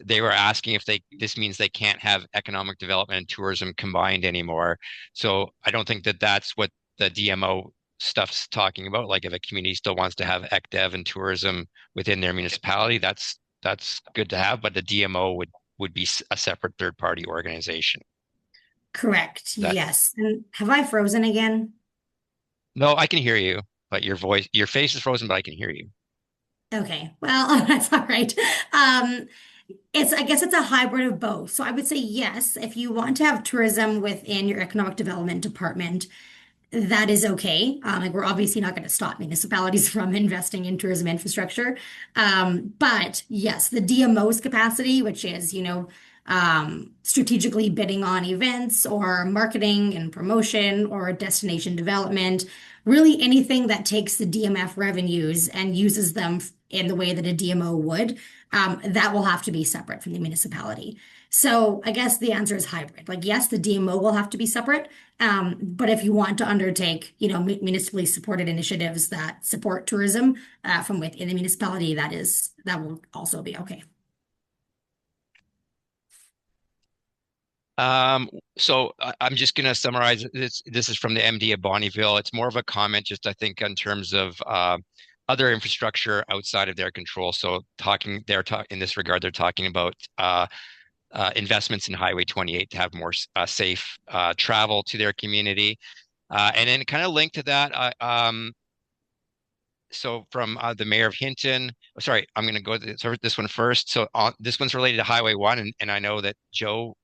they were asking if this means they can't have economic development and tourism combined anymore. So I don't think that that's what the DMO stuff's talking about. Like if a community still wants to have ECDev and tourism within their municipality, that's good to have, but the DMO would be a separate third party organization. Correct. That Yes. And have I frozen again? No, I can hear you, but your face is frozen, but I can hear you. Okay. Well, that's all right. I guess it's a hybrid of both. So I would say yes, if you want to have tourism within your economic development department, that is okay. Like we're obviously not going to stop municipalities from investing in tourism infrastructure. But yes, the DMO's capacity, which is, strategically bidding on events or marketing and promotion or destination development, really anything that takes the DMF revenues and uses them in the way that a DMO would, that will have to be separate from the municipality. So I guess the answer is hybrid. Like, yes, the DMO will have to be separate. But if you want to undertake, municipally supported initiatives that support tourism from within the municipality, that will also be okay. I'm just going to summarize this. This is from the MD of Bonnyville. It's more of a comment, just I think, in terms of other infrastructure outside of their control. So in this regard, they're talking about investments in Highway 28 to have more safe travel to their community. And then kind of linked to that, so from the mayor of Hinton, sorry, I'm going to go to this one first. So this one's related to Highway 1, and I know that Joe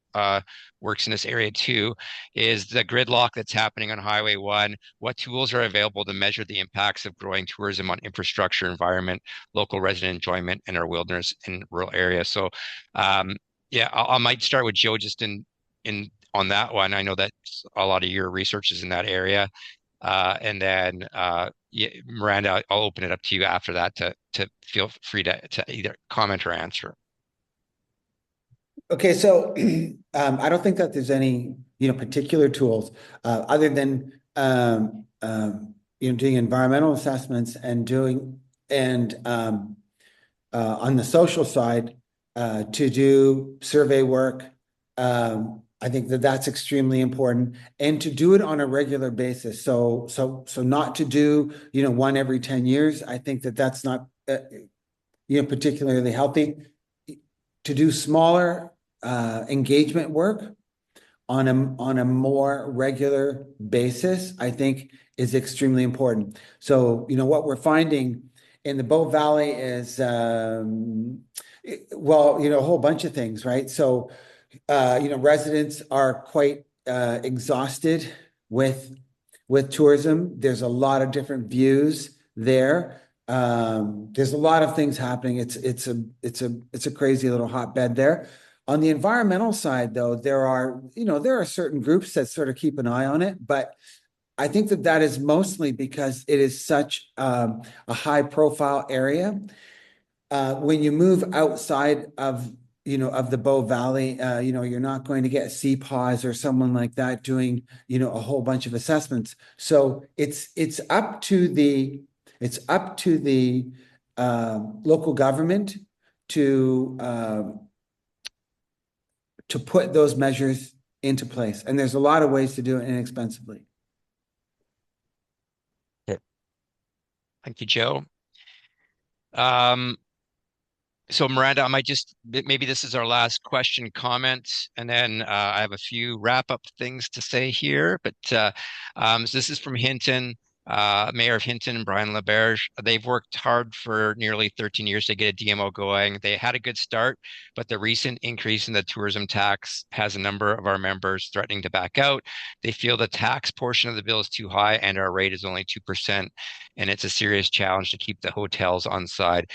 works in this area too, is the gridlock that's happening on Highway 1. What tools are available to measure the impacts of growing tourism on infrastructure, environment, local resident enjoyment, and our wilderness and rural areas? So yeah, I might start with Joe just in on that one. I know that a lot of your research is in that area. And then yeah, Miranda, I'll open it up to you after that to feel free to either comment or answer. Okay, so I don't think that there's any, particular tools other than doing environmental assessments and on the social side to do survey work. I think that that's extremely important, and to do it on a regular basis. So not to do, one every 10 years. I think that that's not, particularly healthy. To do smaller engagement work on a more regular basis, I think is extremely important. So, what we're finding in the Bow Valley is, a whole bunch of things, right? So, residents are quite exhausted with tourism. There's a lot of different views there. There's a lot of things happening. It's a crazy little hotbed there. On the environmental side, though, there are certain groups that sort of keep an eye on it, but I think that is mostly because it is such a high profile area. When you move outside of the Bow Valley, you're not going to get CPAWS or someone like that doing, a whole bunch of assessments. So it's up to the local government to put those measures into place. And there's a lot of ways to do it inexpensively. Okay. Thank you, Joe. So Miranda, I might maybe this is our last question, comment, and then I have a few wrap up things to say here. But so this is from Hinton, Mayor of Hinton, Brian LaBerge. They've worked hard for nearly 13 years to get a DMO going. They had a good start, but the recent increase in the tourism tax has a number of our members threatening to back out. They feel the tax portion of the bill is too high and our rate is only 2%. And it's a serious challenge to keep the hotels on side.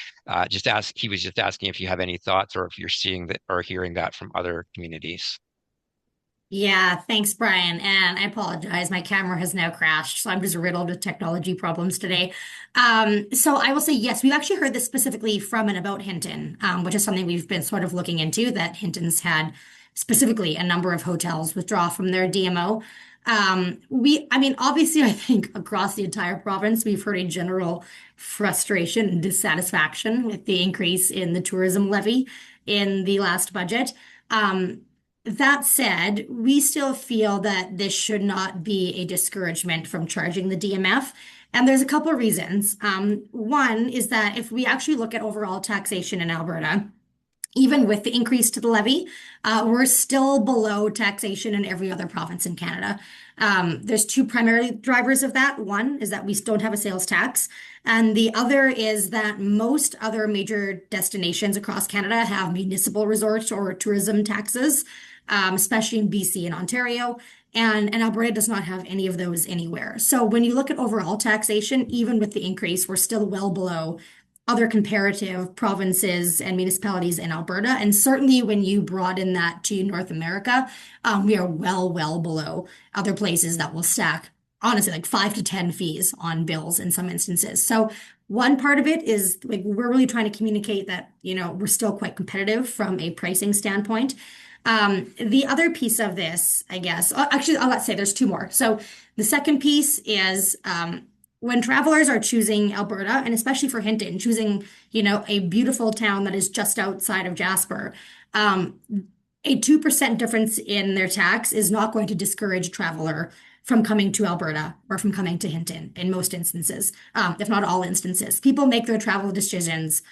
He was just asking if you have any thoughts or if you're seeing that or hearing that from other communities. Yeah, thanks, Brian. And I apologize. My camera has now crashed, so I'm just riddled with technology problems today. So I will say, yes, we've actually heard this specifically from and about Hinton, which is something we've been sort of looking into, that Hinton's had specifically a number of hotels withdraw from their DMO. Obviously, I think across the entire province, we've heard a general frustration and dissatisfaction with the increase in the tourism levy in the last budget. That said, we still feel that this should not be a discouragement from charging the DMF. And there's a couple of reasons. One is that if we actually look at overall taxation in Alberta, even with the increase to the levy, we're still below taxation in every other province in Canada. There's two primary drivers of that. One is that we don't have a sales tax, and the other is that most other major destinations across Canada have municipal resorts or tourism taxes, especially in BC and Ontario. And Alberta does not have any of those anywhere. So when you look at overall taxation, even with the increase, we're still well below other comparative provinces and municipalities in Alberta. And certainly when you broaden that to North America, we are well below other places that will stack, honestly, like 5 to 10 fees on bills in some instances. So one part of it is like we're really trying to communicate that, we're still quite competitive from a pricing standpoint. The other piece of this, I guess, actually, let's say there's two more. So the second piece is when travelers are choosing Alberta, and especially for Hinton, choosing, a beautiful town that is just outside of Jasper, a 2% difference in their tax is not going to discourage a traveler from coming to Alberta or from coming to Hinton in most instances, if not all instances. People make their travel decisions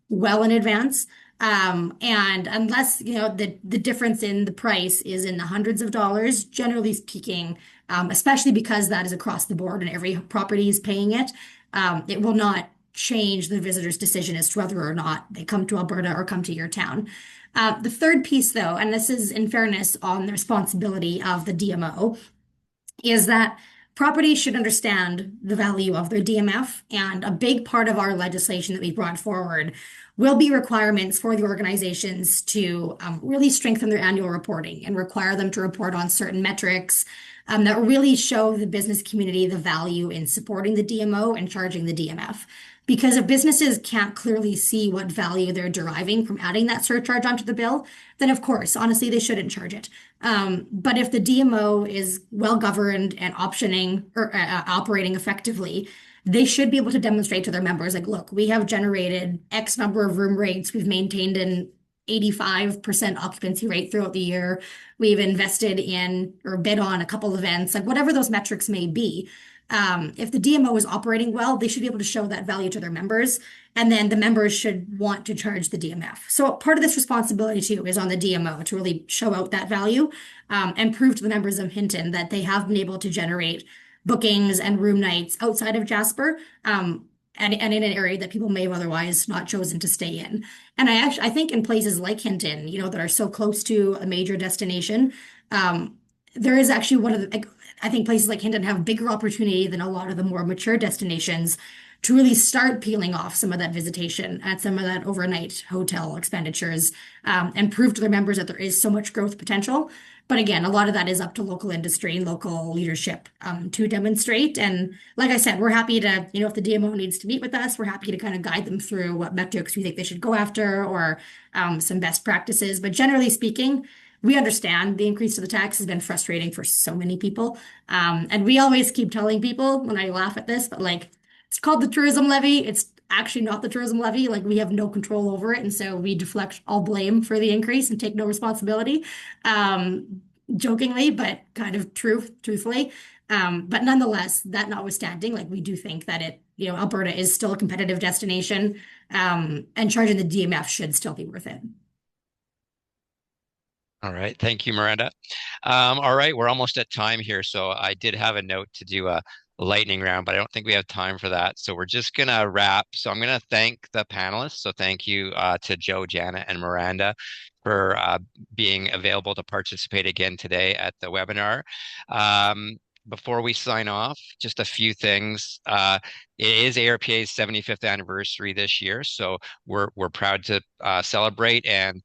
well in advance. And unless, the difference in the price is in the hundreds of dollars, generally speaking, especially because that is across the board and every property is paying it, it will not change the visitor's decision as to whether or not they come to Alberta or come to your town. The third piece, though, and this is in fairness on the responsibility of the DMO, is that properties should understand the value of their DMF. And a big part of our legislation that we brought forward will be requirements for the organizations to really strengthen their annual reporting and require them to report on certain metrics that really show the business community the value in supporting the DMO and charging the DMF. Because if businesses can't clearly see what value they're deriving from adding that surcharge onto the bill, then of course, honestly, they shouldn't charge it. But if the DMO is well governed and optioning or operating effectively, they should be able to demonstrate to their members, like, look, we have generated X number of room rates. We've maintained an 85% occupancy rate throughout the year. We've invested in or bid on a couple events, like whatever those metrics may be. If the DMO is operating well, they should be able to show that value to their members, and then the members should want to charge the DMF. So part of this responsibility too is on the DMO to really show out that value and prove to the members of Hinton that they have been able to generate bookings and room nights outside of Jasper. And in an area that people may have otherwise not chosen to stay in. And I think in places like Hinton, that are so close to a major destination, there is actually I think places like Hinton have bigger opportunity than a lot of the more mature destinations to really start peeling off some of that visitation and some of that overnight hotel expenditures, and prove to their members that there is so much growth potential. But again, a lot of that is up to local industry and local leadership to demonstrate. And like I said, we're happy to, if the DMO needs to meet with us, we're happy to kind of guide them through what metrics we think they should go after or some best practices. But generally speaking, we understand the increase to the tax has been frustrating for so many people. And we always keep telling people when I laugh at this, but like, it's called the tourism levy. It's actually not the tourism levy. Like, we have no control over it. And so we deflect all blame for the increase and take no responsibility. Jokingly, but kind of truthfully. But nonetheless, that notwithstanding, like, we do think that Alberta is still a competitive destination, and charging the DMF should still be worth it. All right. Thank you, Miranda. All right. We're almost at time here. So I did have a note to do a lightning round, but I don't think we have time for that. So we're just going to wrap. So I'm going to thank the panelists. So thank you to Joe, Janet, and Miranda for being available to participate again today at the webinar. Before we sign off, just a few things. It is ARPA's 75th anniversary this year, so we're proud to celebrate. And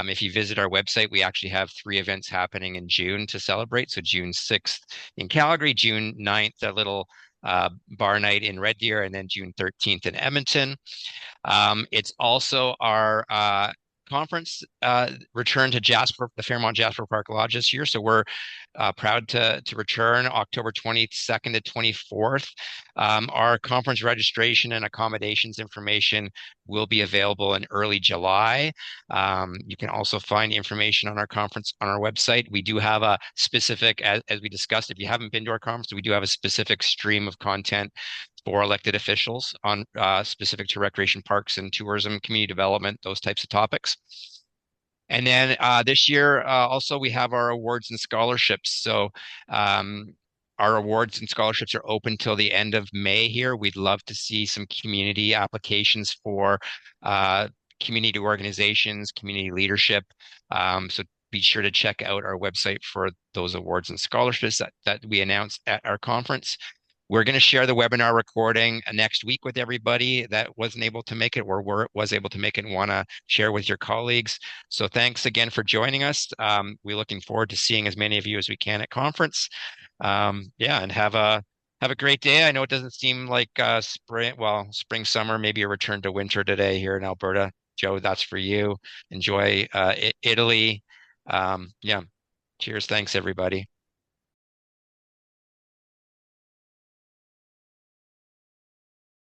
if you visit our website, we actually have 3 events happening in June to celebrate. So June 6th in Calgary, June 9th, a little bar night in Red Deer, and then June 13th in Edmonton. It's also our conference return to Jasper, the Fairmont Jasper Park Lodge this year. So we're proud to return October 22nd to 24th. Our conference registration and accommodations information will be available in early July. You can also find information on our conference on our website. We do have a specific, as we discussed, if you haven't been to our conference, we do have a specific stream of content for elected officials on specific to recreation parks and tourism, community development, those types of topics. And then this year, also, we have our awards and scholarships. So our awards and scholarships are open till the end of May here. We'd love to see some community applications for community organizations, community leadership. So be sure to check out our website for those awards and scholarships that we announced at our conference. We're going to share the webinar recording next week with everybody that wasn't able to make it or was able to make it and want to share with your colleagues. So thanks again for joining us. We're looking forward to seeing as many of you as we can at conference. And have a great day. I know it doesn't seem like spring, summer, maybe a return to winter today here in Alberta. Joe, that's for you. Enjoy Italy. Cheers. Thanks, everybody.